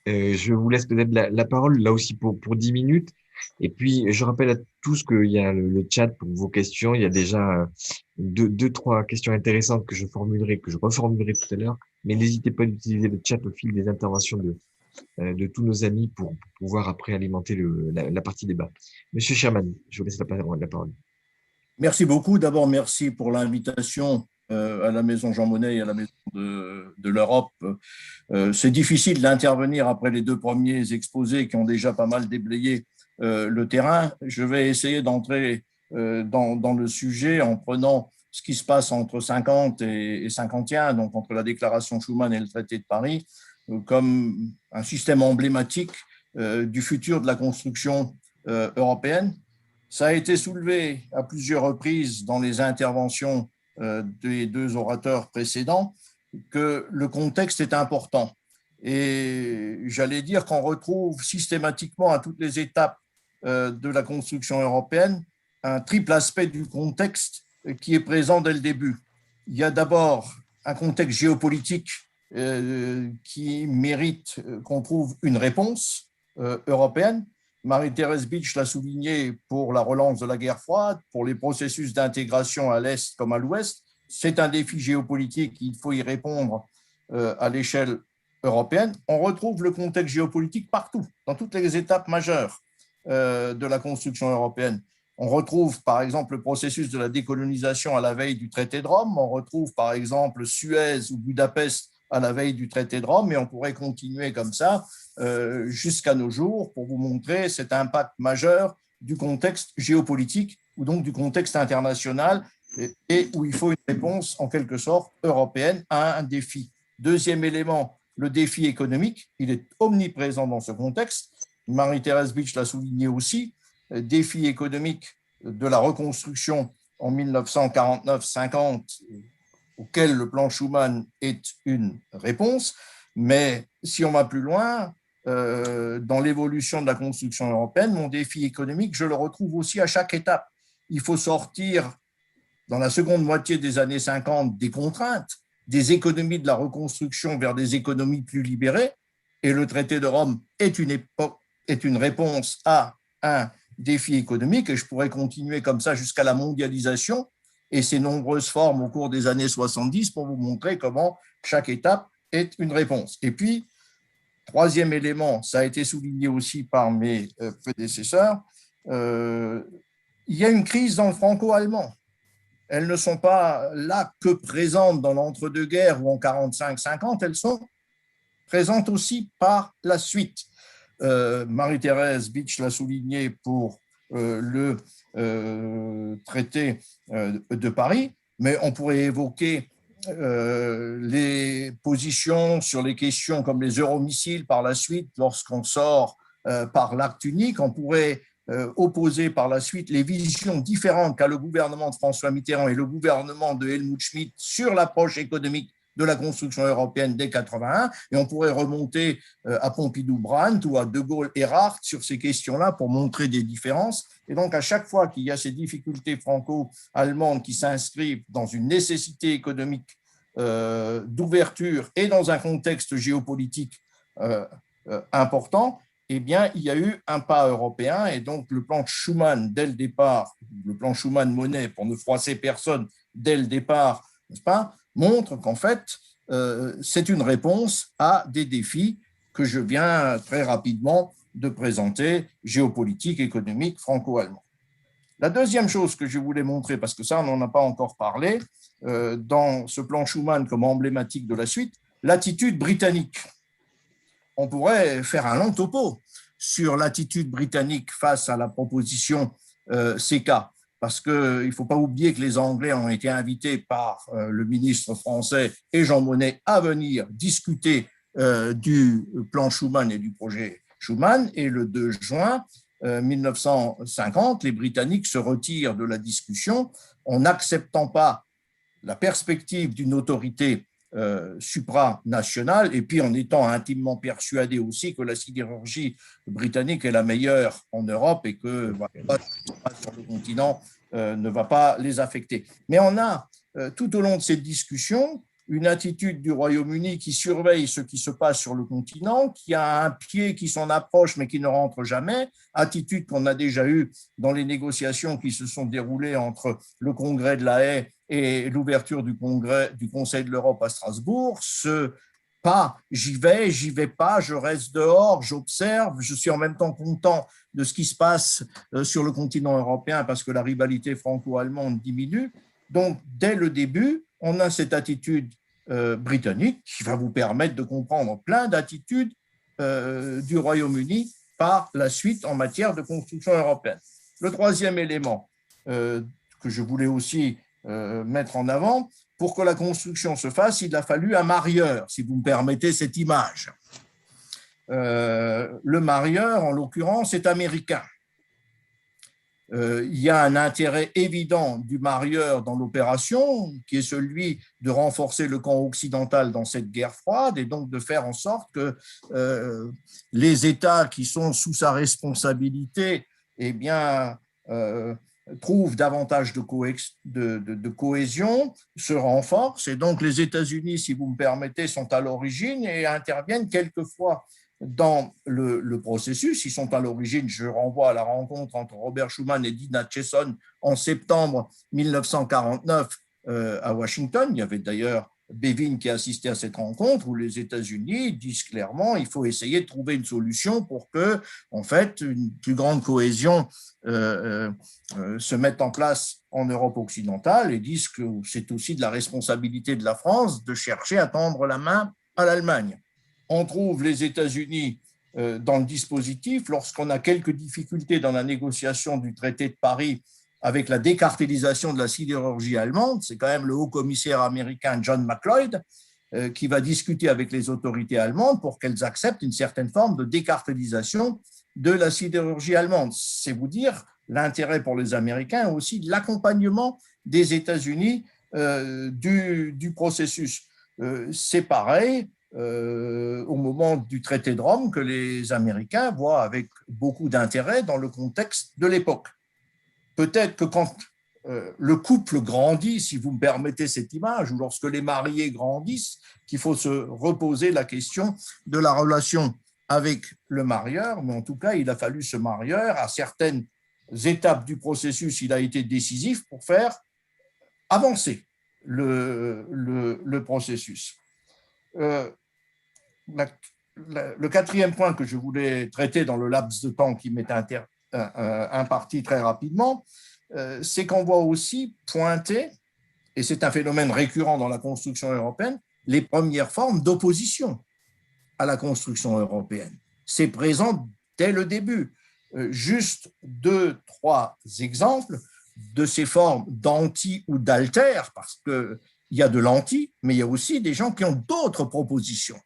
je vous laisse peut-être la parole, là aussi pour 10 minutes. Et puis, je rappelle à tous qu'il y a le chat pour vos questions. Il y a déjà deux, 3 questions intéressantes que je reformulerai tout à l'heure. Mais n'hésitez pas à utiliser le chat au fil des interventions de tous nos amis pour pouvoir après alimenter la partie débat. Monsieur Sherman, je vous laisse la parole. Merci beaucoup. D'abord, merci pour l'invitation à la Maison Jean Monnet et à la Maison de l'Europe. C'est difficile d'intervenir après les 2 premiers exposés qui ont déjà pas mal déblayé le terrain. Je vais essayer d'entrer dans le sujet en prenant ce qui se passe entre 50 et 51, donc entre la déclaration Schuman et le traité de Paris, comme un système emblématique du futur de la construction européenne. Ça a été soulevé à plusieurs reprises dans les interventions des 2 orateurs précédents que le contexte est important. Et j'allais dire qu'on retrouve systématiquement à toutes les étapes de la construction européenne un triple aspect du contexte qui est présent dès le début. Il y a d'abord un contexte géopolitique qui mérite qu'on trouve une réponse européenne. Marie-Thérèse Beach l'a souligné pour la relance de la guerre froide, pour les processus d'intégration à l'Est comme à l'Ouest. C'est un défi géopolitique, il faut y répondre à l'échelle européenne. On retrouve le contexte géopolitique partout, dans toutes les étapes majeures de la construction européenne. On retrouve par exemple le processus de la décolonisation à la veille du traité de Rome, on retrouve par exemple Suez ou Budapest à la veille du traité de Rome, et on pourrait continuer comme ça jusqu'à nos jours pour vous montrer cet impact majeur du contexte géopolitique ou donc du contexte international et où il faut une réponse en quelque sorte européenne à un défi. Deuxième élément, le défi économique, il est omniprésent dans ce contexte. Marie-Thérèse Beach l'a souligné aussi, défi économique de la reconstruction en 1949-50 auquel le plan Schuman est une réponse. Mais si on va plus loin, dans l'évolution de la construction européenne, mon défi économique, je le retrouve aussi à chaque étape. Il faut sortir, dans la seconde moitié des années 50, des contraintes, des économies de la reconstruction vers des économies plus libérées. Et le traité de Rome est une réponse à un défi économique. Et je pourrais continuer comme ça jusqu'à la mondialisation et ses nombreuses formes au cours des années 70 pour vous montrer comment chaque étape est une réponse. Et puis, troisième élément, ça a été souligné aussi par mes prédécesseurs, il y a une crise dans le franco-allemand. Elles ne sont pas là que présentes dans l'entre-deux-guerres ou en 45-50, elles sont présentes aussi par la suite. Marie-Thérèse Beach l'a souligné pour le traité de Paris, mais on pourrait évoquer les positions sur les questions comme les euromissiles par la suite, lorsqu'on sort par l'acte unique. On pourrait opposer par la suite les visions différentes qu'a le gouvernement de François Mitterrand et le gouvernement de Helmut Schmidt sur l'approche économique de la construction européenne dès 81, et on pourrait remonter à Pompidou-Brandt ou à De Gaulle-Erhardt sur ces questions-là pour montrer des différences. Et donc, à chaque fois qu'il y a ces difficultés franco-allemandes qui s'inscrivent dans une nécessité économique d'ouverture et dans un contexte géopolitique important, eh bien, il y a eu un pas européen, et donc le plan Schuman, dès le départ, le plan Schuman-Monnet, pour ne froisser personne, dès le départ, n'est-ce pas, montre qu'en fait, c'est une réponse à des défis que je viens très rapidement de présenter, géopolitique, économique, franco-allemand. La deuxième chose que je voulais montrer, parce que ça, on n'en a pas encore parlé, dans ce plan Schuman comme emblématique de la suite, l'attitude britannique. On pourrait faire un long topo sur l'attitude britannique face à la proposition CECA, parce qu'il ne faut pas oublier que les Anglais ont été invités par le ministre français et Jean Monnet à venir discuter du plan Schuman et du projet Schuman, et le 2 juin 1950, les Britanniques se retirent de la discussion en n'acceptant pas la perspective d'une autorité supranationale, et puis en étant intimement persuadés aussi que la sidérurgie britannique est la meilleure en Europe et que sur le continent ne va pas les affecter. Mais on a tout au long de cette discussion une attitude du Royaume-Uni qui surveille ce qui se passe sur le continent, qui a un pied qui s'en approche mais qui ne rentre jamais, attitude qu'on a déjà eue dans les négociations qui se sont déroulées entre le Congrès de la Haye et l'ouverture du Conseil de l'Europe à Strasbourg. Ce pas j'y vais pas, je reste dehors, j'observe, je suis en même temps content de ce qui se passe sur le continent européen parce que la rivalité franco-allemande diminue. Donc, dès le début, on a cette attitude britannique qui va vous permettre de comprendre plein d'attitudes du Royaume-Uni par la suite en matière de construction européenne. Le troisième élément que je voulais aussi mettre en avant, pour que la construction se fasse, il a fallu un marieur, si vous me permettez cette image. Le marieur, en l'occurrence, est américain. Il y a un intérêt évident du marieur dans l'opération, qui est celui de renforcer le camp occidental dans cette guerre froide et donc de faire en sorte que les États qui sont sous sa responsabilité trouvent davantage de cohésion, se renforcent. Et donc les États-Unis, si vous me permettez, sont à l'origine et interviennent quelquefois dans le processus. Ils sont à l'origine, je renvoie à la rencontre entre Robert Schuman et Dinah Chesson en septembre 1949 à Washington. Il y avait d'ailleurs Bevin qui assistait à cette rencontre où les États-Unis disent clairement qu'il faut essayer de trouver une solution pour que, en fait, une plus grande cohésion se mette en place en Europe occidentale, et disent que c'est aussi de la responsabilité de la France de chercher à tendre la main à l'Allemagne. On trouve les États-Unis dans le dispositif lorsqu'on a quelques difficultés dans la négociation du traité de Paris avec la décartélisation de la sidérurgie allemande. C'est quand même le haut-commissaire américain John McLeod qui va discuter avec les autorités allemandes pour qu'elles acceptent une certaine forme de décartélisation de la sidérurgie allemande. C'est vous dire l'intérêt pour les Américains aussi de l'accompagnement des États-Unis du processus. C'est pareil au moment du traité de Rome que les Américains voient avec beaucoup d'intérêt dans le contexte de l'époque. Peut-être que quand le couple grandit, si vous me permettez cette image, ou lorsque les mariés grandissent, qu'il faut se reposer la question de la relation avec le marieur, mais en tout cas, il a fallu ce marieur. À certaines étapes du processus, il a été décisif pour faire avancer le processus. Le quatrième point que je voulais traiter dans le laps de temps qui m'est imparti très rapidement, c'est qu'on voit aussi pointer, et c'est un phénomène récurrent dans la construction européenne, les premières formes d'opposition à la construction européenne. C'est présent dès le début. Juste 2-3 exemples de ces formes d'anti ou d'alter, parce qu'il y a de l'anti, mais il y a aussi des gens qui ont d'autres propositions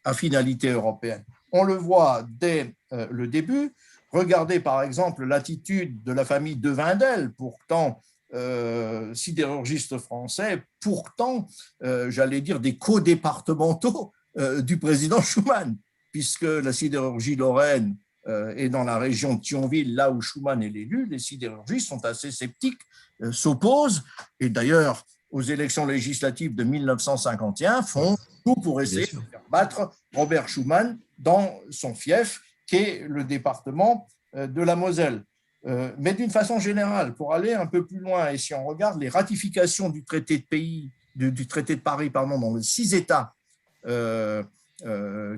à finalité européenne. On le voit dès le début. Regardez par exemple l'attitude de la famille de Wendel, pourtant sidérurgiste français, pourtant, j'allais dire, des co-départementaux du président Schuman, puisque la sidérurgie lorraine est dans la région de Thionville, là où Schuman est l'élu. Les sidérurgistes sont assez sceptiques, s'opposent, et d'ailleurs, aux élections législatives de 1951, font tout pour essayer de faire battre Robert Schuman dans son fief, qui est le département de la Moselle. Mais d'une façon générale, pour aller un peu plus loin, et si on regarde les ratifications du traité de du traité de Paris, pardon, dans les 6 États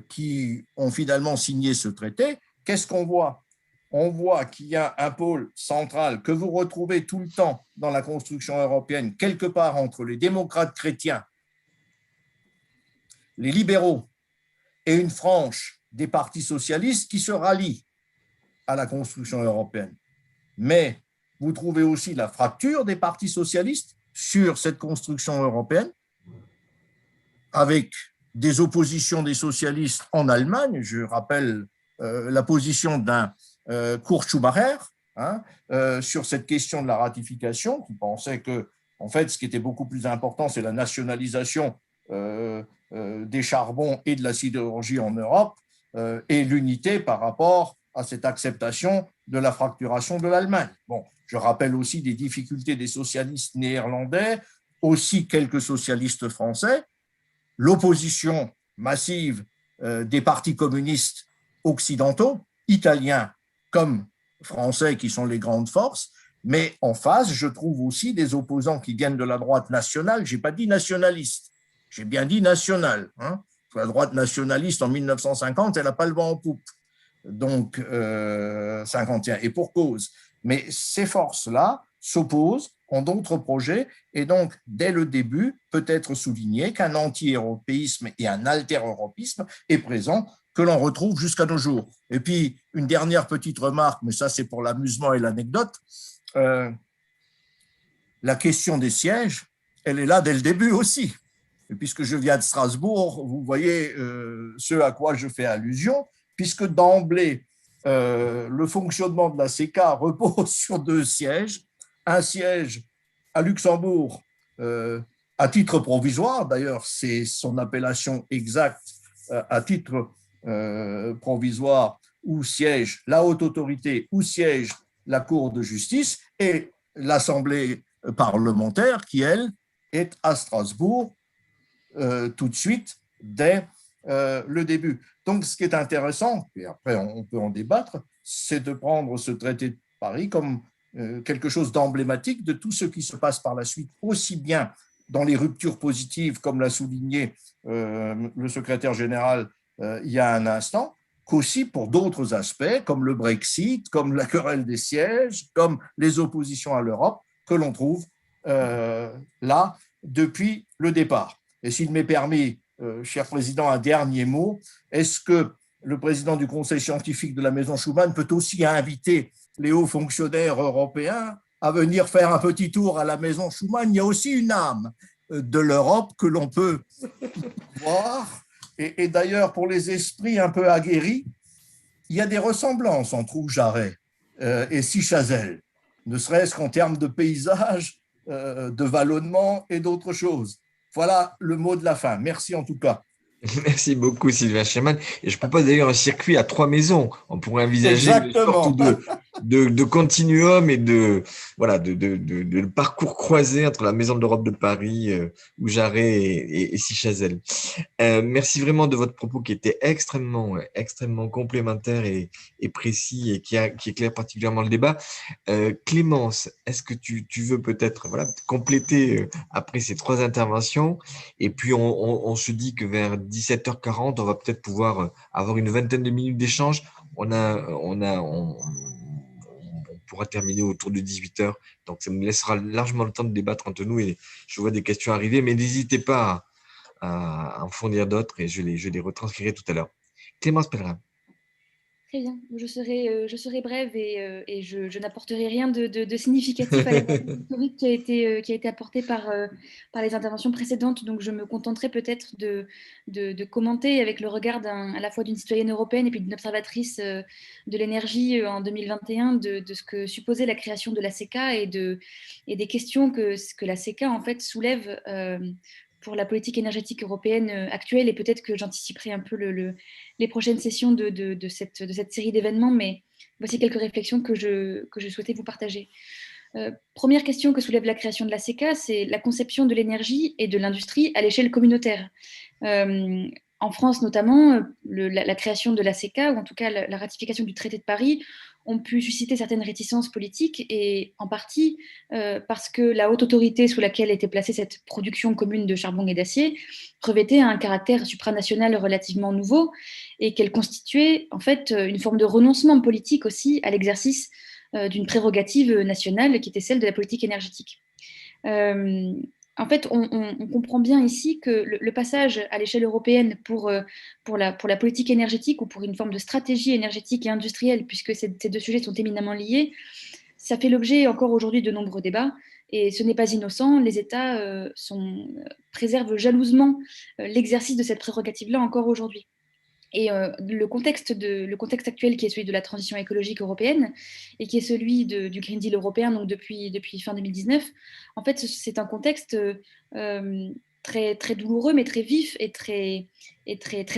qui ont finalement signé ce traité, qu'est-ce qu'on voit? On voit qu'il y a un pôle central que vous retrouvez tout le temps dans la construction européenne, quelque part entre les démocrates chrétiens, les libéraux et une frange des partis socialistes qui se rallient à la construction européenne. Mais vous trouvez aussi la fracture des partis socialistes sur cette construction européenne, avec des oppositions des socialistes en Allemagne. Je rappelle la position d'un Kurt Schumacher sur cette question de la ratification, qui pensait que, en fait, ce qui était beaucoup plus important, c'est la nationalisation des charbons et de la sidérurgie en Europe et l'unité par rapport à cette acceptation de la fracturation de l'Allemagne. Bon, je rappelle aussi des difficultés des socialistes néerlandais, aussi quelques socialistes français, l'opposition massive des partis communistes occidentaux, italiens comme français, qui sont les grandes forces, mais en face, je trouve aussi des opposants qui viennent de la droite nationale. Je n'ai pas dit nationaliste, j'ai bien dit national. La droite nationaliste en 1950, elle n'a pas le vent en poupe. Donc, 51, et pour cause. Mais ces forces-là s'opposent, ont d'autres projets, et donc, dès le début, peut être souligné qu'un anti-européisme et un alter-europisme est présent, que l'on retrouve jusqu'à nos jours. Et puis, une dernière petite remarque, mais ça c'est pour l'amusement et l'anecdote, la question des sièges, elle est là dès le début aussi. Et puisque je viens de Strasbourg, vous voyez ce à quoi je fais allusion, puisque d'emblée, le fonctionnement de la CECA repose sur 2 sièges. Un siège à Luxembourg à titre provisoire, d'ailleurs c'est son appellation exacte, à titre provisoire, où siège la haute autorité, où siège la Cour de justice, et l'Assemblée parlementaire qui, elle, est à Strasbourg tout de suite dès le début. Donc, ce qui est intéressant, et après on peut en débattre, c'est de prendre ce traité de Paris comme quelque chose d'emblématique de tout ce qui se passe par la suite, aussi bien dans les ruptures positives, comme l'a souligné le secrétaire général il y a un instant, qu'aussi pour d'autres aspects, comme le Brexit, comme la querelle des sièges, comme les oppositions à l'Europe, que l'on trouve là depuis le départ. Et s'il m'est permis, cher président, un dernier mot, est-ce que le président du conseil scientifique de la Maison Schuman peut aussi inviter les hauts fonctionnaires européens à venir faire un petit tour à la Maison Schuman? Il y a aussi une âme de l'Europe que l'on peut voir. Et d'ailleurs, pour les esprits un peu aguerris, il y a des ressemblances entre Jarret et Sichazel, ne serait-ce qu'en termes de paysage, de vallonnement et d'autres choses. Voilà le mot de la fin. Merci en tout cas. Merci beaucoup, Sylvain Sherman. Et je propose d'ailleurs un circuit à 3 maisons. On pourrait envisager une sorte de continuum et de parcours croisé entre la Maison de l'Europe de Paris, Jarret et Sichazel. Merci vraiment de votre propos qui était extrêmement complémentaire et précis et qui éclaire particulièrement le débat. Clémence, est-ce que tu veux peut-être compléter après ces 3 interventions? Et puis on se dit que vers 17h40, on va peut-être pouvoir avoir une vingtaine de minutes d'échange. On pourra terminer autour de 18h. Donc, ça nous laissera largement le temps de débattre entre nous. Et je vois des questions arriver, mais n'hésitez pas à en fournir d'autres et je les retranscrirai tout à l'heure. Clémence Pellerin. Très bien, je serai brève et je n'apporterai rien de significatif à la historique qui a été apporté par les interventions précédentes. Donc, je me contenterai peut-être de commenter avec le regard à la fois d'une citoyenne européenne et puis d'une observatrice de l'énergie en 2021 de ce que supposait la création de la CECA et des questions que la CECA en fait soulève pour la politique énergétique européenne actuelle, et peut-être que j'anticiperai un peu les prochaines sessions de cette série d'événements, mais voici quelques réflexions que je souhaitais vous partager. Première question que soulève la création de la CECA, c'est la conception de l'énergie et de l'industrie à l'échelle communautaire. En France notamment, la création de la CECA, ou en tout cas la ratification du traité de Paris, ont pu susciter certaines réticences politiques, et en partie parce que la haute autorité sous laquelle était placée cette production commune de charbon et d'acier revêtait un caractère supranational relativement nouveau, et qu'elle constituait en fait une forme de renoncement politique aussi à l'exercice d'une prérogative nationale qui était celle de la politique énergétique. En fait, on comprend bien ici que le passage à l'échelle européenne pour la politique énergétique, ou pour une forme de stratégie énergétique et industrielle, puisque ces deux sujets sont éminemment liés, ça fait l'objet encore aujourd'hui de nombreux débats, et ce n'est pas innocent. Les États préservent jalousement l'exercice de cette prérogative-là encore aujourd'hui. Et le contexte actuel, qui est celui de la transition écologique européenne et qui est celui du Green Deal européen, donc depuis fin 2019, en fait, c'est un contexte très, très douloureux, mais très vif et très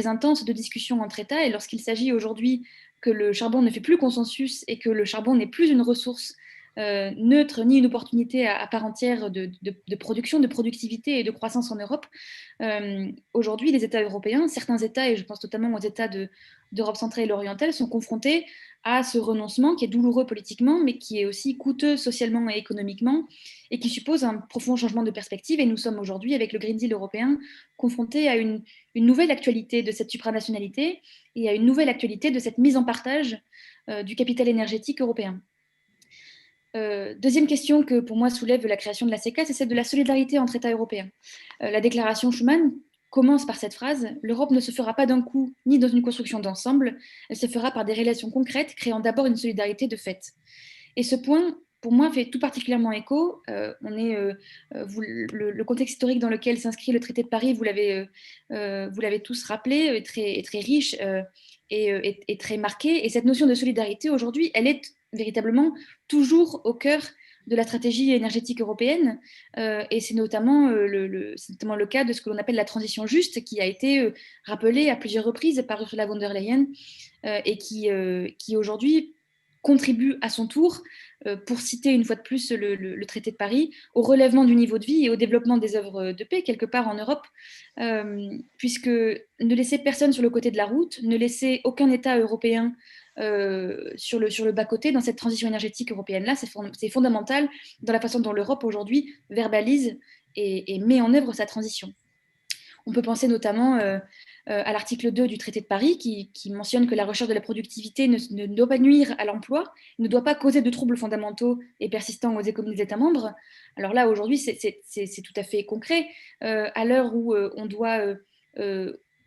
intense de discussion entre États. Et lorsqu'il s'agit aujourd'hui que le charbon ne fait plus consensus et que le charbon n'est plus une ressource neutre ni une opportunité à part entière de production, de productivité et de croissance en Europe, aujourd'hui, les États européens, certains États, et je pense notamment aux États d'Europe centrale et orientale, sont confrontés à ce renoncement qui est douloureux politiquement, mais qui est aussi coûteux socialement et économiquement, et qui suppose un profond changement de perspective. Et nous sommes aujourd'hui, avec le Green Deal européen, confrontés à une nouvelle actualité de cette supranationalité et à une nouvelle actualité de cette mise en partage du capital énergétique européen. Deuxième question que pour moi soulève la création de la CECA, c'est celle de la solidarité entre États européens. La déclaration Schuman commence par cette phrase: l'Europe ne se fera pas d'un coup ni dans une construction d'ensemble, elle se fera par des relations concrètes, créant d'abord une solidarité de fait. Et ce point, pour moi, fait tout particulièrement écho. Le contexte historique dans lequel s'inscrit le traité de Paris, vous l'avez tous rappelé, est très riche et très marqué. Et cette notion de solidarité, aujourd'hui, elle est véritablement toujours au cœur de la stratégie énergétique européenne, et c'est notamment le cas de ce que l'on appelle la transition juste, qui a été rappelée à plusieurs reprises par Ursula von der Leyen, et qui aujourd'hui contribue à son tour, pour citer une fois de plus le traité de Paris, au relèvement du niveau de vie et au développement des œuvres de paix quelque part en Europe, puisque ne laisser personne sur le côté de la route, ne laisser aucun État européen sur le bas-côté dans cette transition énergétique européenne-là, c'est fondamental dans la façon dont l'Europe aujourd'hui verbalise et met en œuvre sa transition. On peut penser notamment à l'article 2 du traité de Paris qui mentionne que la recherche de la productivité ne doit pas nuire à l'emploi, ne doit pas causer de troubles fondamentaux et persistants aux économies des États membres. Alors là, aujourd'hui, c'est tout à fait concret. À l'heure où on doit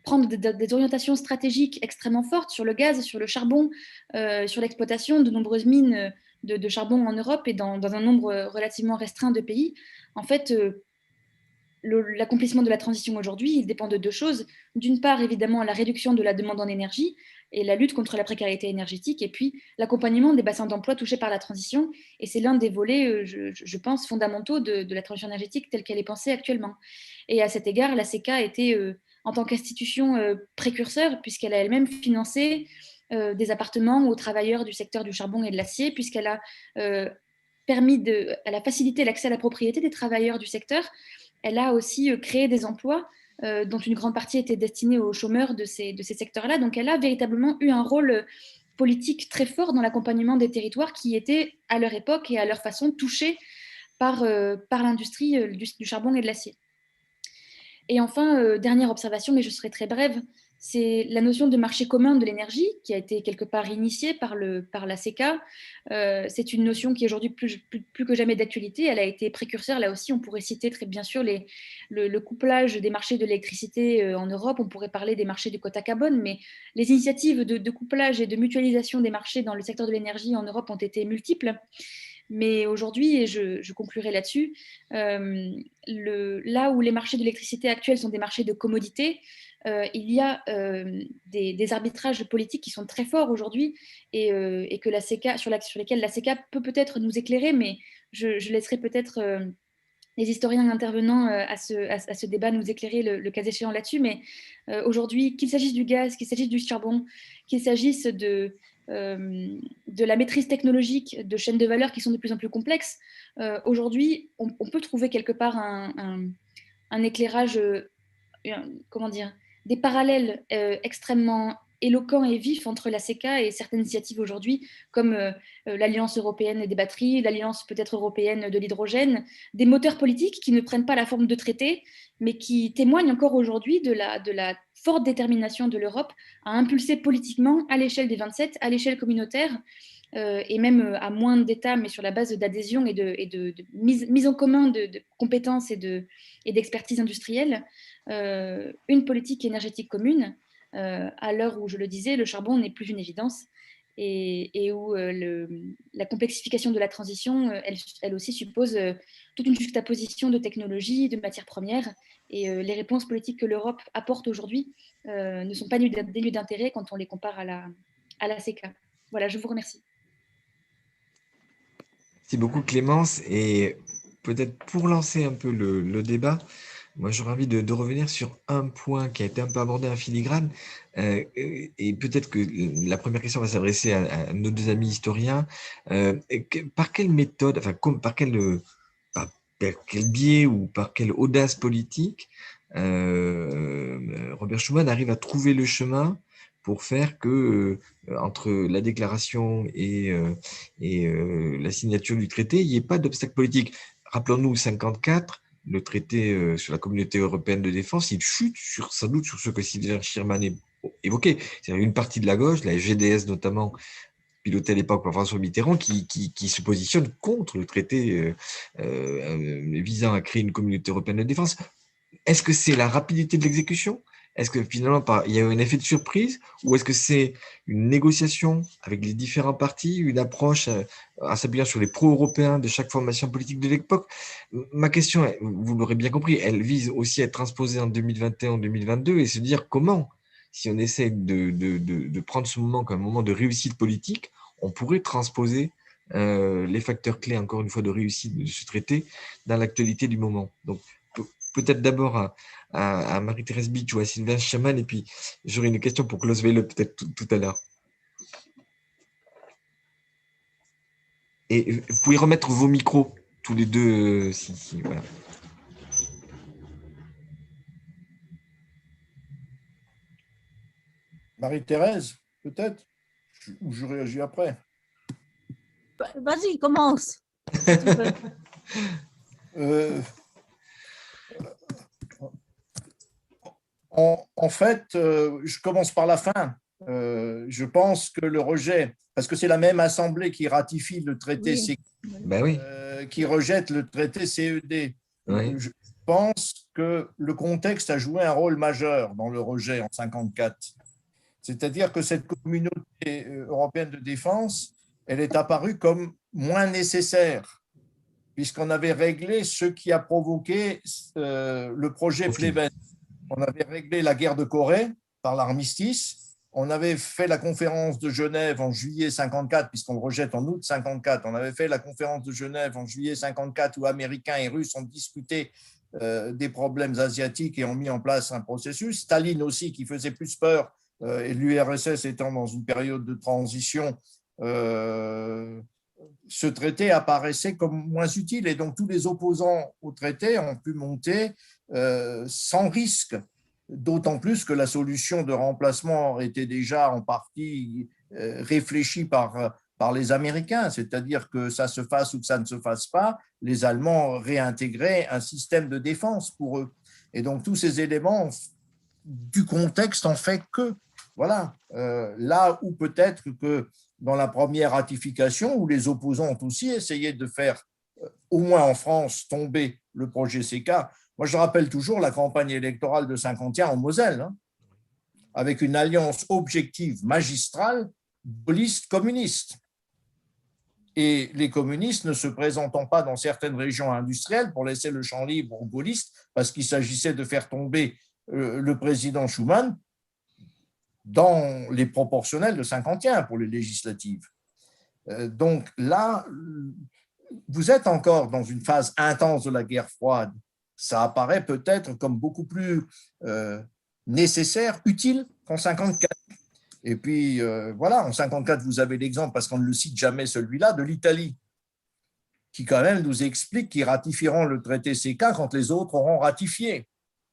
prendre des orientations stratégiques extrêmement fortes sur le gaz, sur le charbon, sur l'exploitation de nombreuses mines de charbon en Europe et dans un nombre relativement restreint de pays, en fait, l'accomplissement de la transition aujourd'hui, il dépend de deux choses. D'une part, évidemment, la réduction de la demande en énergie et la lutte contre la précarité énergétique, et puis l'accompagnement des bassins d'emploi touchés par la transition. Et c'est l'un des volets, je pense, fondamentaux de la transition énergétique telle qu'elle est pensée actuellement. Et à cet égard, la CECA était, en tant qu'institution précurseur, puisqu'elle a elle-même financé des appartements aux travailleurs du secteur du charbon et de l'acier, puisqu'elle a elle a facilité l'accès à la propriété des travailleurs du secteur. Elle a aussi créé des emplois dont une grande partie était destinée aux chômeurs de ces secteurs-là. Donc elle a véritablement eu un rôle politique très fort dans l'accompagnement des territoires qui étaient, à leur époque et à leur façon, touchés par l'industrie du charbon et de l'acier. Et enfin, dernière observation, mais je serai très brève, c'est la notion de marché commun de l'énergie qui a été quelque part initiée par la CECA. C'est une notion qui est aujourd'hui plus que jamais d'actualité. Elle a été précurseur, là aussi, on pourrait citer très bien sûr le couplage des marchés de l'électricité en Europe, on pourrait parler des marchés du quota carbone, mais les initiatives de couplage et de mutualisation des marchés dans le secteur de l'énergie en Europe ont été multiples. Mais aujourd'hui, et je conclurai là-dessus, là où les marchés de l'électricité actuels sont des marchés de commodité, il y a des arbitrages politiques qui sont très forts aujourd'hui et que la CECA, sur lesquels la CECA peut peut-être nous éclairer, mais je laisserai peut-être les historiens intervenants à ce débat nous éclairer le cas échéant là-dessus. Mais aujourd'hui, qu'il s'agisse du gaz, qu'il s'agisse du charbon, qu'il s'agisse de la maîtrise technologique de chaînes de valeur qui sont de plus en plus complexes, aujourd'hui, on peut trouver quelque part un éclairage, comment dire, des parallèles extrêmement éloquent et vif entre la CECA et certaines initiatives aujourd'hui, comme l'Alliance européenne des batteries, l'Alliance peut-être européenne de l'hydrogène, des moteurs politiques qui ne prennent pas la forme de traités, mais qui témoignent encore aujourd'hui de la forte détermination de l'Europe à impulser politiquement à l'échelle des 27, à l'échelle communautaire, et même à moins d'États, mais sur la base d'adhésion et de mise en commun de compétences et d'expertise industrielle, une politique énergétique commune, à l'heure où, je le disais, le charbon n'est plus une évidence et où la complexification de la transition, elle aussi suppose toute une juxtaposition de technologies, de matières premières, et les réponses politiques que l'Europe apporte aujourd'hui ne sont pas dénuées d'intérêt quand on les compare à la CECA. Voilà, je vous remercie. Merci beaucoup Clémence. Et peut-être pour lancer un peu le débat, moi j'aurais envie de revenir sur un point qui a été un peu abordé en filigrane. Et peut-être que la première question va s'adresser à nos deux amis historiens. Par quelle méthode, enfin par quel biais ou par quelle audace politique Robert Schuman arrive à trouver le chemin pour faire que entre la déclaration et la signature du traité, il n'y ait pas d'obstacle politique. Rappelons-nous 54, le traité sur la communauté européenne de défense, il chute sans doute sur ce que Sylvain Schirman évoquait, c'est-à-dire une partie de la gauche, la GDS notamment, pilotée à l'époque par François Mitterrand, qui se positionne contre le traité visant à créer une communauté européenne de défense. Est-ce que c'est la rapidité de l'exécution ? Est-ce que finalement, il y a eu un effet de surprise ou est-ce que c'est une négociation avec les différents partis, une approche en s'appuyant sur les pro-européens de chaque formation politique de l'époque ? Ma question, vous l'aurez bien compris, elle vise aussi à être transposée en 2021-2022 et se dire comment, si on essaie de prendre ce moment comme un moment de réussite politique, on pourrait transposer les facteurs clés, encore une fois, de réussite de ce traité dans l'actualité du moment. Donc, peut-être d'abord à Marie-Thérèse Bitsch ou à Sylvain Schirman, et puis j'aurai une question pour Klaus Welle peut-être tout à l'heure. Et vous pouvez remettre vos micros, tous les deux, voilà. Marie-Thérèse, peut-être, ou je réagis après. Vas-y, commence. En fait, je commence par la fin. Je pense que le rejet, parce que c'est la même assemblée qui ratifie le traité CED, qui rejette le traité CED. Oui. Je pense que le contexte a joué un rôle majeur dans le rejet en 1954. C'est-à-dire que cette communauté européenne de défense, elle est apparue comme moins nécessaire, puisqu'on avait réglé ce qui a provoqué le projet Pleven. On avait réglé la guerre de Corée par l'armistice. On avait fait la conférence de Genève en juillet 1954, puisqu'on le rejette en août 1954. On avait fait la conférence de Genève en juillet 1954, où Américains et Russes ont discuté des problèmes asiatiques et ont mis en place un processus. Staline aussi, qui faisait plus peur, et l'URSS étant dans une période de transition, ce traité apparaissait comme moins utile. Et donc, tous les opposants au traité ont pu monter sans risque, d'autant plus que la solution de remplacement était déjà en partie réfléchie par les Américains, c'est-à-dire que ça se fasse ou que ça ne se fasse pas, les Allemands réintégraient un système de défense pour eux. Et donc, tous ces éléments du contexte en fait que, voilà, là où peut-être que dans la première ratification, où les opposants ont aussi essayé de faire, au moins en France, tomber le projet CECA. Moi, je rappelle toujours la campagne électorale de 1951 en Moselle, hein, avec une alliance objective magistrale gaullistes communistes. Et les communistes ne se présentant pas dans certaines régions industrielles pour laisser le champ libre aux gaullistes, parce qu'il s'agissait de faire tomber le président Schuman dans les proportionnelles de 1951 pour les législatives. Donc là, vous êtes encore dans une phase intense de la guerre froide. Ça apparaît peut-être comme beaucoup plus nécessaire, utile qu'en 1954. Et puis, voilà, en 1954, vous avez l'exemple, parce qu'on ne le cite jamais celui-là, de l'Italie, qui quand même nous explique qu'ils ratifieront le traité CECA quand les autres auront ratifié.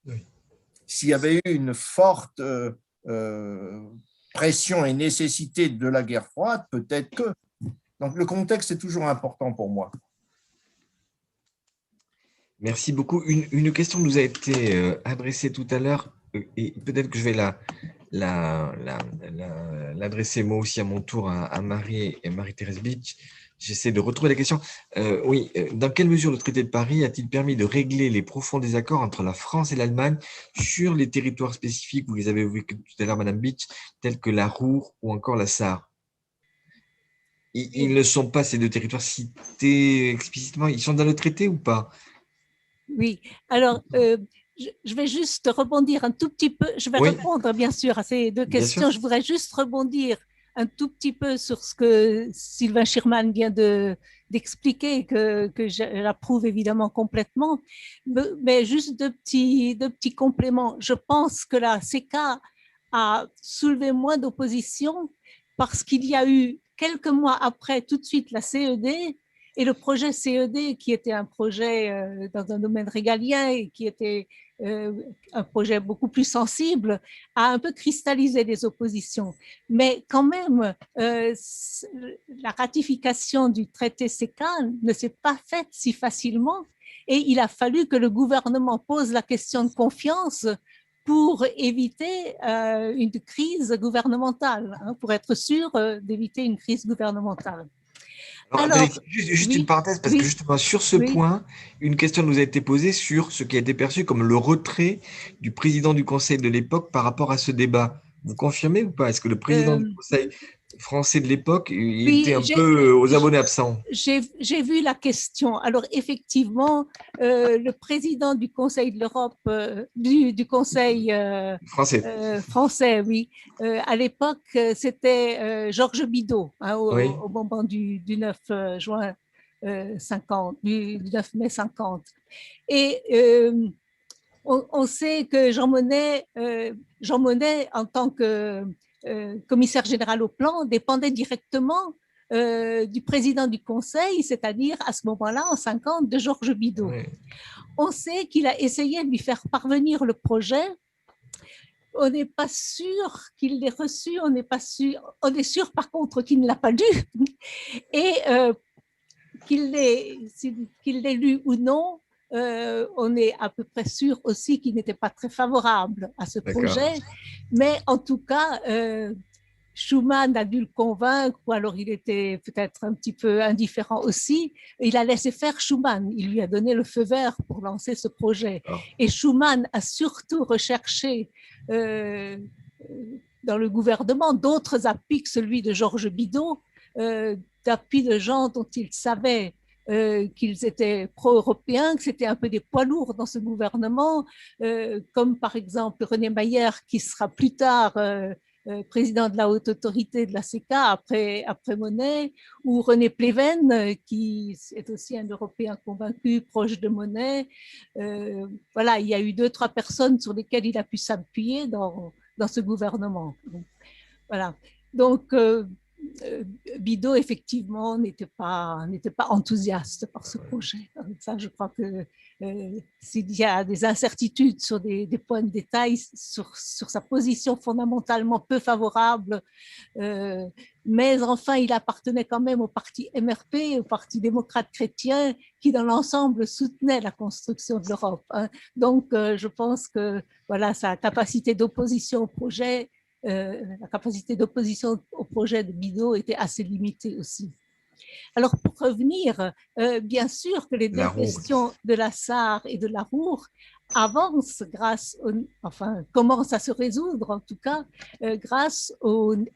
Oui. S'il y avait eu une forte pression et nécessité de la guerre froide, peut-être que. Donc le contexte est toujours important pour moi. Merci beaucoup. Une question nous a été adressée tout à l'heure et peut-être que je vais l'adresser moi aussi à mon tour à Marie et Marie-Thérèse Beach. J'essaie de retrouver la question. Oui, dans quelle mesure le traité de Paris a-t-il permis de régler les profonds désaccords entre la France et l'Allemagne sur les territoires spécifiques, vous les avez évoqués tout à l'heure, Madame Beach, tels que la Ruhr ou encore la Sarre? Ils ne sont pas, ces deux territoires cités explicitement, ils sont dans le traité ou pas? Oui, alors je vais juste rebondir un tout petit peu. Je vais répondre bien sûr à ces deux questions. Je voudrais juste rebondir un tout petit peu sur ce que Sylvain Schirman vient d'expliquer, que j'approuve évidemment complètement. Mais juste deux petits compléments. Je pense que la CECA a soulevé moins d'opposition parce qu'il y a eu quelques mois après tout de suite la CED. Et le projet CED, qui était un projet dans un domaine régalien et qui était un projet beaucoup plus sensible, a un peu cristallisé les oppositions. Mais quand même, la ratification du traité CECA ne s'est pas faite si facilement et il a fallu que le gouvernement pose la question de confiance pour éviter une crise gouvernementale, pour être sûr d'éviter une crise gouvernementale. Alors, juste une parenthèse, parce que justement, sur ce point, une question nous a été posée sur ce qui a été perçu comme le retrait du président du Conseil de l'époque par rapport à ce débat. Vous confirmez ou pas? Est-ce que le président du Conseil français de l'époque était un peu aux abonnés absents? J'ai vu la question. Alors, effectivement, le président du Conseil de l'Europe, du Conseil français, oui, à l'époque, c'était Georges Bidault, au moment du 9 juin 50, du 9 mai 50. Et on sait que Jean Monnet, en tant que commissaire général au plan, dépendait directement du président du Conseil, c'est-à-dire à ce moment-là, en 50, de Georges Bidault. On sait qu'il a essayé de lui faire parvenir le projet. On n'est pas sûr qu'il l'ait reçu, on n'est pas sûr. On est sûr, par contre, qu'il ne l'a pas lu. Et qu'il l'ait lu ou non, on est à peu près sûr aussi qu'il n'était pas très favorable à ce projet. Mais en tout cas, Schuman a dû le convaincre, ou alors il était peut-être un petit peu indifférent aussi. Il a laissé faire Schuman. Il lui a donné le feu vert pour lancer ce projet. Et Schuman a surtout recherché dans le gouvernement d'autres appuis que celui de Georges Bidault, d'appui de gens dont il savait qu'ils étaient pro-européens, que c'était un peu des poids lourds dans ce gouvernement, comme par exemple René Mayer, qui sera plus tard président de la haute autorité de la CECA après Monnet, ou René Pleven, qui est aussi un Européen convaincu, proche de Monnet. Voilà, il y a eu 2-3 personnes sur lesquelles il a pu s'appuyer dans ce gouvernement. Voilà. Donc, Bidault, effectivement, n'était pas enthousiaste par ce projet. Donc ça, je crois que s'il y a des incertitudes sur des points de détail, sur sa position fondamentalement peu favorable, mais enfin, il appartenait quand même au parti MRP, au parti démocrate chrétien, qui dans l'ensemble soutenait la construction de l'Europe. Donc, je pense que voilà, sa capacité d'opposition au projet, la capacité d'opposition au projet de Bidault était assez limitée aussi. Alors, pour revenir, bien sûr que les deux questions de la Sarre et de la Ruhr avancent commencent à se résoudre, en tout cas, grâce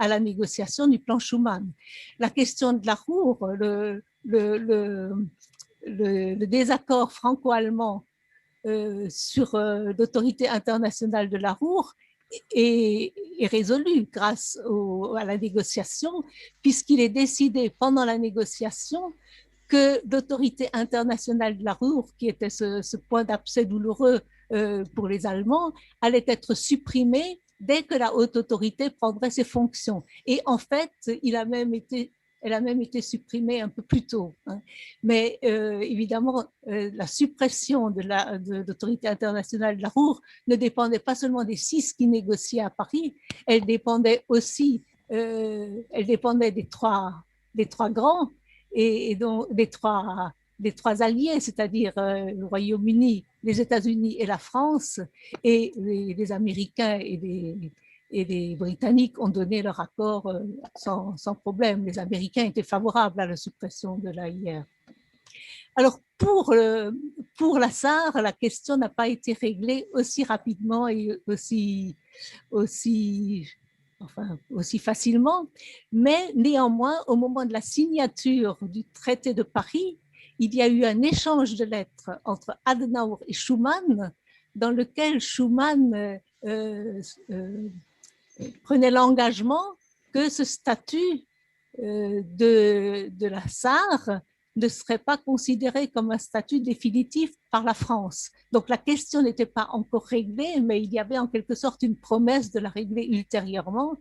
à la négociation du plan Schuman. La question de la Ruhr, le désaccord franco-allemand sur l'autorité internationale de la Ruhr est résolu grâce à la négociation, puisqu'il est décidé pendant la négociation que l'autorité internationale de la Ruhr, qui était ce point d'abcès douloureux pour les Allemands, allait être supprimée dès que la haute autorité prendrait ses fonctions. Et en fait, il a même été Elle a même été supprimée un peu plus tôt. Hein. Mais évidemment, la suppression de l'autorité internationale de la Ruhr ne dépendait pas seulement des 6 qui négociaient à Paris, elle dépendait aussi des trois grands et donc des trois alliés, c'est-à-dire le Royaume-Uni, les États-Unis et la France, et les Américains et les Britanniques ont donné leur accord sans problème. Les Américains étaient favorables à la suppression de l'AIR. Alors, pour la SAR, la question n'a pas été réglée aussi rapidement et aussi facilement, mais néanmoins, au moment de la signature du traité de Paris, il y a eu un échange de lettres entre Adenauer et Schuman, dans lequel Schuman prenait l'engagement que ce statut de la SAR ne serait pas considéré comme un statut définitif par la France. Donc la question n'était pas encore réglée, mais il y avait en quelque sorte une promesse de la régler ultérieurement.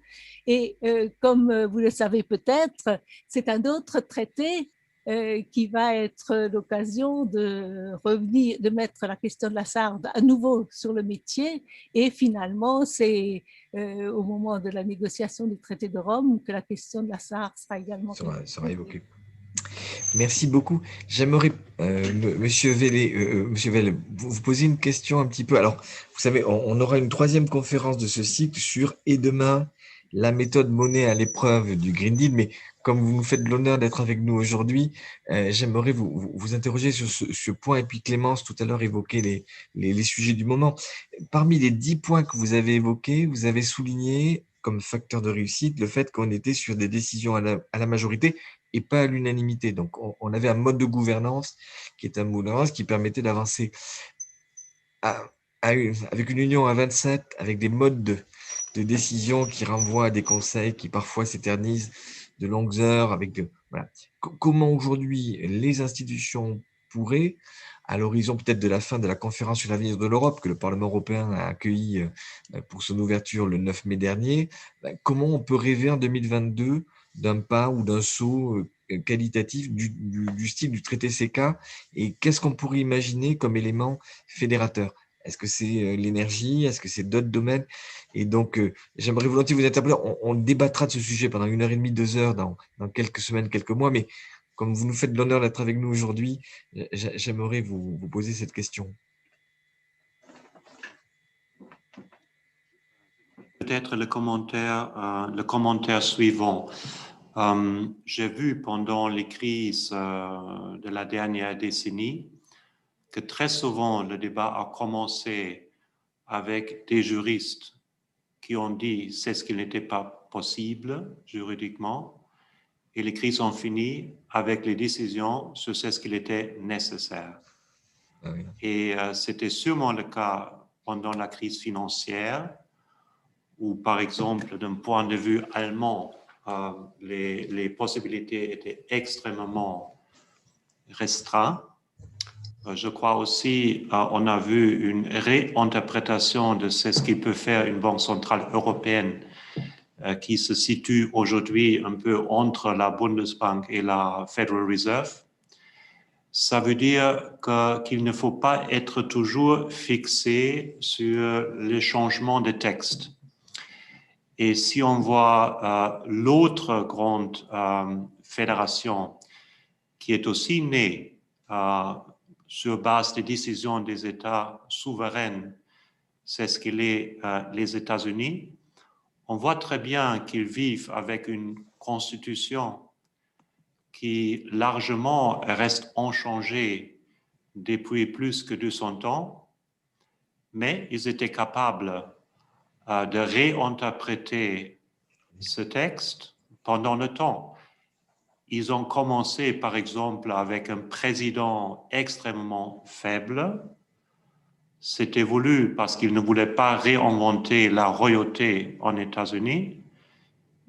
Et comme vous le savez peut-être, c'est un autre traité qui va être l'occasion de revenir, de mettre la question de la SAR à nouveau sur le métier. Et finalement, c'est au moment de la négociation du traité de Rome que la question de la SAR sera également sera évoquée. Merci beaucoup. J'aimerais, Monsieur Velle, vous poser une question un petit peu. Alors, vous savez, on aura une 3e conférence de ce cycle sur « Et demain, la méthode Monnet à l'épreuve du Green Deal ». Mais comme vous nous faites l'honneur d'être avec nous aujourd'hui, j'aimerais vous interroger sur ce point. Et puis Clémence, tout à l'heure, évoquait les sujets du moment. Parmi les 10 points que vous avez évoqués, vous avez souligné comme facteur de réussite le fait qu'on était sur des décisions à la majorité et pas à l'unanimité. Donc, on avait un mode de gouvernance qui est un mode de gouvernance qui permettait d'avancer avec une union à 27, avec des modes de décision qui renvoient à des conseils qui parfois s'éternisent de longues heures. Voilà. Comment aujourd'hui les institutions pourraient, à l'horizon peut-être de la fin de la conférence sur l'avenir de l'Europe que le Parlement européen a accueilli pour son ouverture le 9 mai dernier, comment on peut rêver en 2022 d'un pas ou d'un saut qualitatif du style du traité CECA, et qu'est-ce qu'on pourrait imaginer comme élément fédérateur? Est-ce que c'est l'énergie? Est-ce que c'est d'autres domaines? Et donc, j'aimerais volontiers vous interpeller. On débattra de ce sujet pendant 1h30, 2 heures dans quelques semaines, quelques mois, mais comme vous nous faites l'honneur d'être avec nous aujourd'hui, j'aimerais vous poser cette question. Peut-être le commentaire suivant. J'ai vu pendant les crises de la dernière décennie que très souvent le débat a commencé avec des juristes qui ont dit c'est ce qui n'était pas possible juridiquement, et les crises ont fini avec les décisions sur ce qu'il était nécessaire. Ah oui. Et c'était sûrement le cas pendant la crise financière, où par exemple d'un point de vue allemand, les possibilités étaient extrêmement restreintes. Je crois aussi on a vu une réinterprétation de ce qu'il peut faire une banque centrale européenne qui se situe aujourd'hui un peu entre la Bundesbank et la Federal Reserve. Ça veut dire qu'il ne faut pas être toujours fixé sur les changements de texte. Et si on voit l'autre grande fédération qui est aussi née sur base des décisions des États souverains, c'est ce qu'il est les États-Unis, on voit très bien qu'ils vivent avec une constitution qui largement reste inchangée depuis plus que 200 ans, mais ils étaient capables de réinterpréter ce texte pendant le temps. Ils ont commencé, par exemple, avec un président extrêmement faible. C'était voulu parce qu'ils ne voulaient pas réinventer la royauté en États-Unis.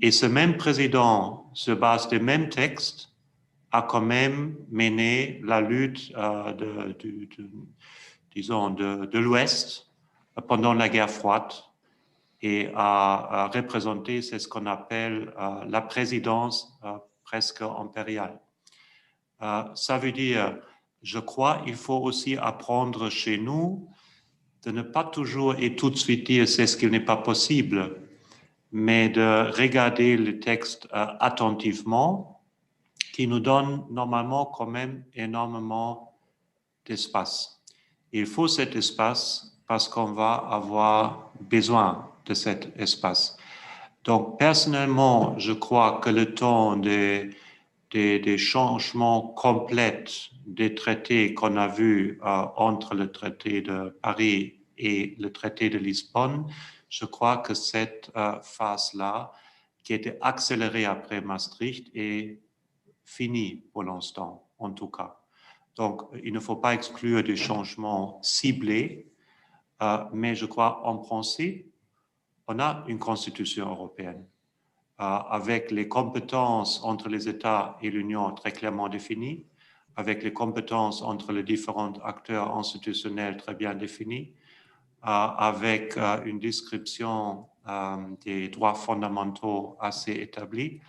Et ce même président, sur base des mêmes textes, a quand même mené la lutte de l'Ouest pendant la guerre froide et a représenté ce qu'on appelle la présidence presque impériale. Ça veut dire, je crois, il faut aussi apprendre chez nous de ne pas toujours et tout de suite dire c'est ce qui n'est pas possible, mais de regarder le texte attentivement, qui nous donne normalement quand même énormément d'espace. Il faut cet espace parce qu'on va avoir besoin de cet espace. Donc, personnellement, je crois que le temps des changements complets des traités qu'on a vus entre le traité de Paris et le traité de Lisbonne, je crois que cette phase-là, qui était accélérée après Maastricht, est finie pour l'instant, en tout cas. Donc, il ne faut pas exclure des changements ciblés, mais je crois en principe, on a une constitution européenne avec les compétences entre les États et l'Union très clairement définies, avec les compétences entre les différents acteurs institutionnels très bien définies, avec une description des droits fondamentaux assez établie,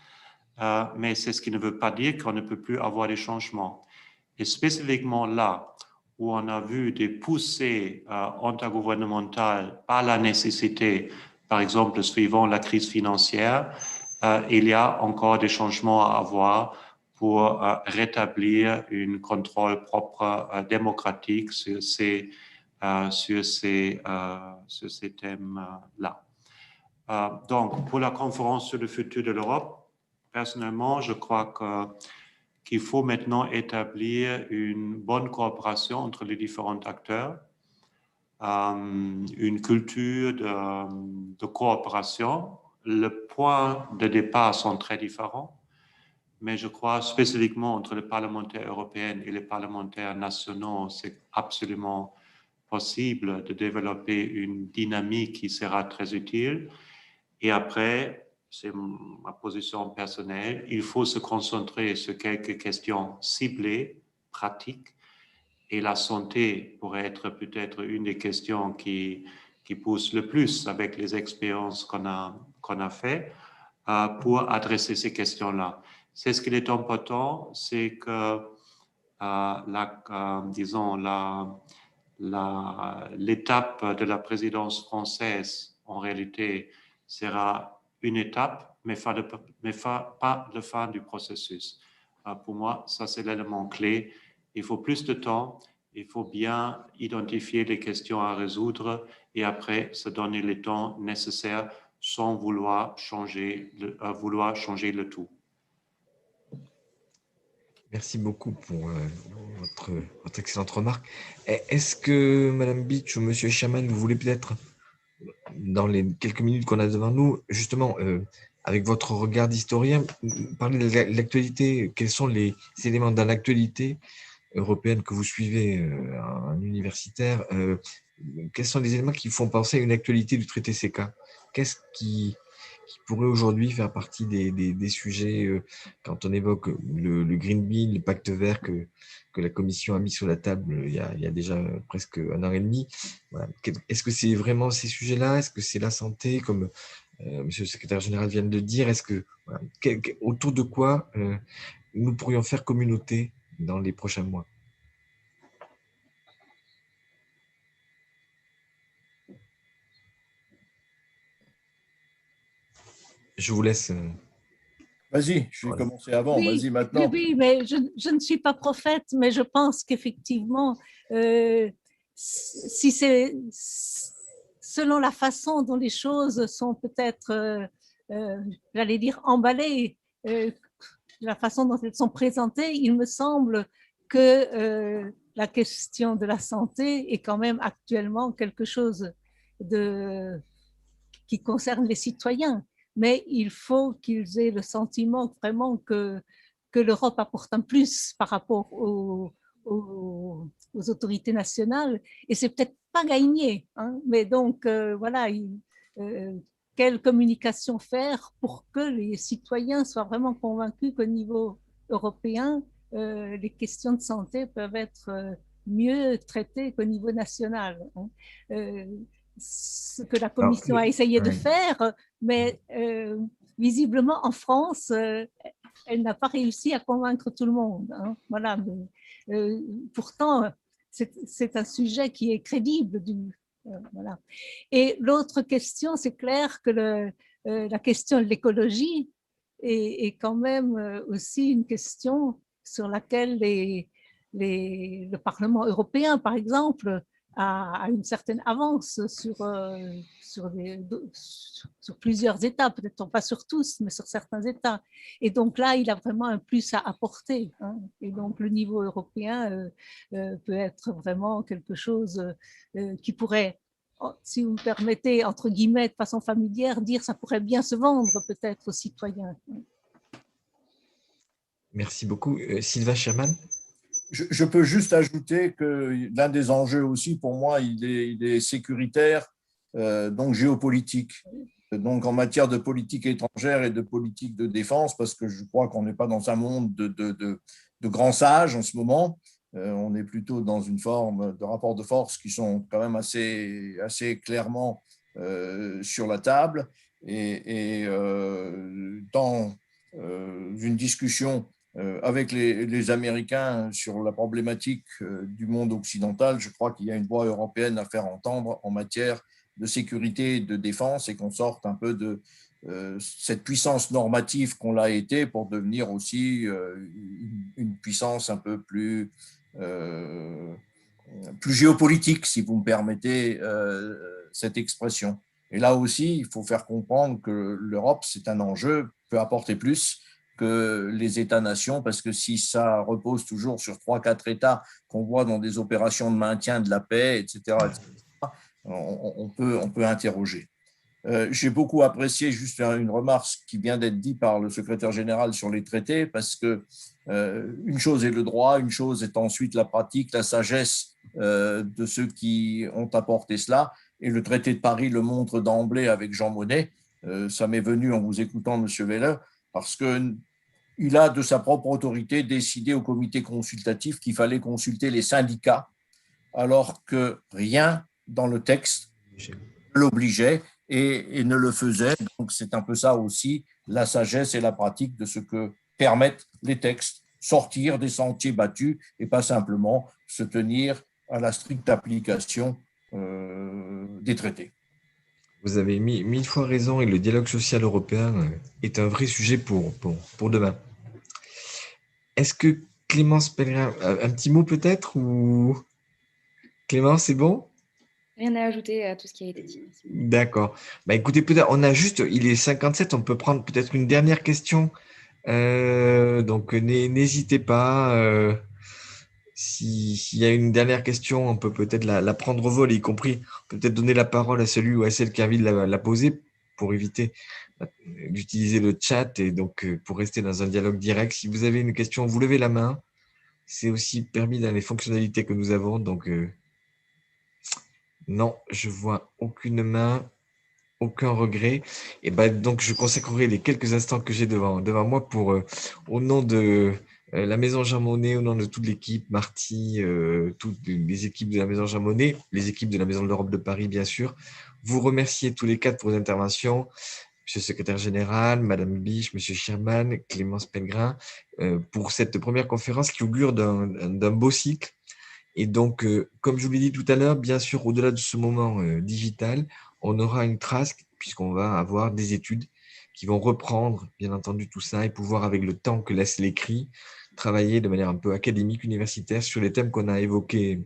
mais c'est ce qui ne veut pas dire qu'on ne peut plus avoir des changements. Et spécifiquement là où on a vu des poussées intergouvernementales par la nécessité, par exemple, suivant la crise financière, il y a encore des changements à avoir pour rétablir un contrôle propre démocratique sur ces thèmes-là. Donc, pour la conférence sur le futur de l'Europe, personnellement, je crois qu'il faut maintenant établir une bonne coopération entre les différents acteurs, une culture de coopération. Le point de départ sont très différents, mais je crois spécifiquement entre les parlementaires européens et les parlementaires nationaux, c'est absolument possible de développer une dynamique qui sera très utile. Et après, c'est ma position personnelle, il faut se concentrer sur quelques questions ciblées, pratiques, et la santé pourrait être peut-être une des questions qui pousse le plus avec les expériences qu'on a fait pour adresser ces questions-là. C'est ce qui est important, c'est que l'étape de la présidence française, en réalité, sera une étape, mais pas la fin du processus. Pour moi, ça c'est l'élément clé. Il faut plus de temps, il faut bien identifier les questions à résoudre et après se donner le temps nécessaire sans vouloir changer le tout. Merci beaucoup pour votre excellente remarque. Est-ce que Madame Beach ou Monsieur Chaman, vous voulez peut-être, dans les quelques minutes qu'on a devant nous, justement, avec votre regard d'historien, parler de l'actualité? Quels sont les éléments dans l'actualité européenne que vous suivez en universitaire? Quels sont les éléments qui font penser à une actualité du traité CECA? Qu'est-ce qui pourrait aujourd'hui faire partie des sujets quand on évoque le Green Deal, le pacte vert que la Commission a mis sur la table il y a déjà presque 1 an et demi. Voilà. Est-ce que c'est vraiment ces sujets-là? Est-ce que c'est la santé, comme Monsieur le secrétaire général vient de dire? Est-ce que, voilà, autour de quoi nous pourrions faire communauté dans les prochains mois? Je vous laisse. Vas-y, je vais commencer avant, oui, vas-y maintenant. Oui, mais je ne suis pas prophète, mais je pense qu'effectivement, si c'est selon la façon dont les choses sont peut-être, j'allais dire, emballées, la façon dont elles sont présentées, il me semble que la question de la santé est quand même actuellement quelque chose qui concerne les citoyens. Mais il faut qu'ils aient le sentiment vraiment que l'Europe apporte un plus par rapport aux autorités nationales. Et c'est peut-être pas gagné, hein, mais donc voilà, quelle communication faire pour que les citoyens soient vraiment convaincus qu'au niveau européen, les questions de santé peuvent être mieux traitées qu'au niveau national, hein. Ce que la Commission a essayé de faire, mais visiblement en France, elle n'a pas réussi à convaincre tout le monde. Hein. Voilà. Mais, pourtant, c'est un sujet qui est crédible. Voilà. Et l'autre question, c'est clair que la question de l'écologie est quand même aussi une question sur laquelle le Parlement européen, par exemple, a une certaine avance sur plusieurs États, peut-être pas sur tous, mais sur certains États. Et donc là, il a vraiment un plus à apporter. Hein. Et donc le niveau européen peut être vraiment quelque chose qui pourrait, si vous me permettez, entre guillemets, de façon familière, dire ça pourrait bien se vendre peut-être aux citoyens. Merci beaucoup. Sylvain Sherman? Je peux juste ajouter que l'un des enjeux aussi, pour moi, il est sécuritaire, donc géopolitique. Donc en matière de politique étrangère et de politique de défense, parce que je crois qu'on n'est pas dans un monde de grands sages en ce moment. On est plutôt dans une forme de rapports de force qui sont quand même assez clairement sur la table. Et dans une discussion avec les Américains sur la problématique du monde occidental, je crois qu'il y a une voix européenne à faire entendre en matière de sécurité et de défense et qu'on sorte un peu de cette puissance normative qu'on l'a été pour devenir aussi une puissance un peu plus géopolitique, si vous me permettez cette expression. Et là aussi, il faut faire comprendre que l'Europe, c'est un enjeu, peut apporter plus que les États-nations, parce que si ça repose toujours sur 3-4 États qu'on voit dans des opérations de maintien de la paix, etc., on peut interroger. J'ai beaucoup apprécié juste une remarque qui vient d'être dite par le secrétaire général sur les traités, parce que une chose est le droit, une chose est ensuite la pratique, la sagesse de ceux qui ont apporté cela. Et le traité de Paris le montre d'emblée avec Jean Monnet. Ça m'est venu en vous écoutant, M. Welle, parce qu'il a de sa propre autorité décidé au comité consultatif qu'il fallait consulter les syndicats, alors que rien dans le texte l'obligeait et ne le faisait. Donc c'est un peu ça aussi, la sagesse et la pratique de ce que permettent les textes, sortir des sentiers battus et pas simplement se tenir à la stricte application des traités. Vous avez mille fois raison et le dialogue social européen est un vrai sujet pour demain. Est-ce que Clémence Pellegrin, un petit mot peut-être ou Clémence, c'est bon? Rien à ajouter à tout ce qui a été dit. D'accord. Bah, écoutez, peut-être, il est 57, on peut prendre peut-être une dernière question. Donc, n'hésitez pas. S'il y a une dernière question, on peut peut-être la prendre au vol, y compris, on peut peut-être donner la parole à celui ou à celle qui a envie de la poser pour éviter d'utiliser le chat et donc pour rester dans un dialogue direct. Si vous avez une question, vous levez la main. C'est aussi permis dans les fonctionnalités que nous avons. Donc, non, je vois aucune main, aucun regret. Et ben, donc, je consacrerai les quelques instants que j'ai devant moi pour, au nom de la Maison Jean Monnet, au nom de toute l'équipe, Marty, toutes les équipes de la Maison Jean Monnet, les équipes de la Maison de l'Europe de Paris, bien sûr, vous remercier tous les quatre pour vos interventions. Monsieur le secrétaire général, Madame Biche, Monsieur Sherman, Clémence Pellegrin, pour cette première conférence qui augure d'un beau cycle. Et donc, comme je vous l'ai dit tout à l'heure, bien sûr, au-delà de ce moment digital, on aura une trace puisqu'on va avoir des études qui vont reprendre, bien entendu, tout ça et pouvoir, avec le temps que laisse l'écrit, travailler de manière un peu académique, universitaire, sur les thèmes qu'on a évoqués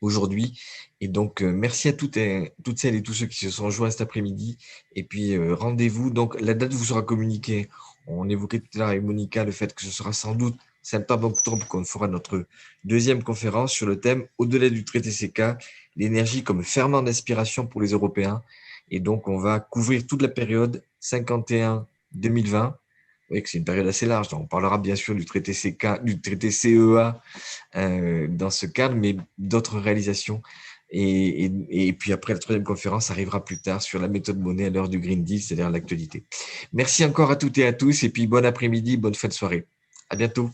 aujourd'hui. Et donc, merci à toutes celles et tous ceux qui se sont joints cet après-midi. Et puis, rendez-vous. Donc, la date vous sera communiquée. On évoquait tout à l'heure avec Monica le fait que ce sera sans doute septembre-octobre qu'on fera notre deuxième conférence sur le thème « Au-delà du traité CK, l'énergie comme ferment d'inspiration pour les Européens ». Et donc, on va couvrir toute la période 51-2020. Vous voyez que c'est une période assez large. Donc, on parlera bien sûr du traité CK, du traité CEA dans ce cadre, mais d'autres réalisations. Et puis après, la troisième conférence arrivera plus tard sur la méthode Monnet à l'heure du Green Deal, c'est-à-dire l'actualité. Merci encore à toutes et à tous. Et puis, bon après-midi, bonne fin de soirée. À bientôt.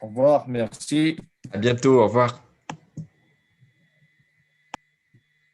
Au revoir, merci. À bientôt, au revoir.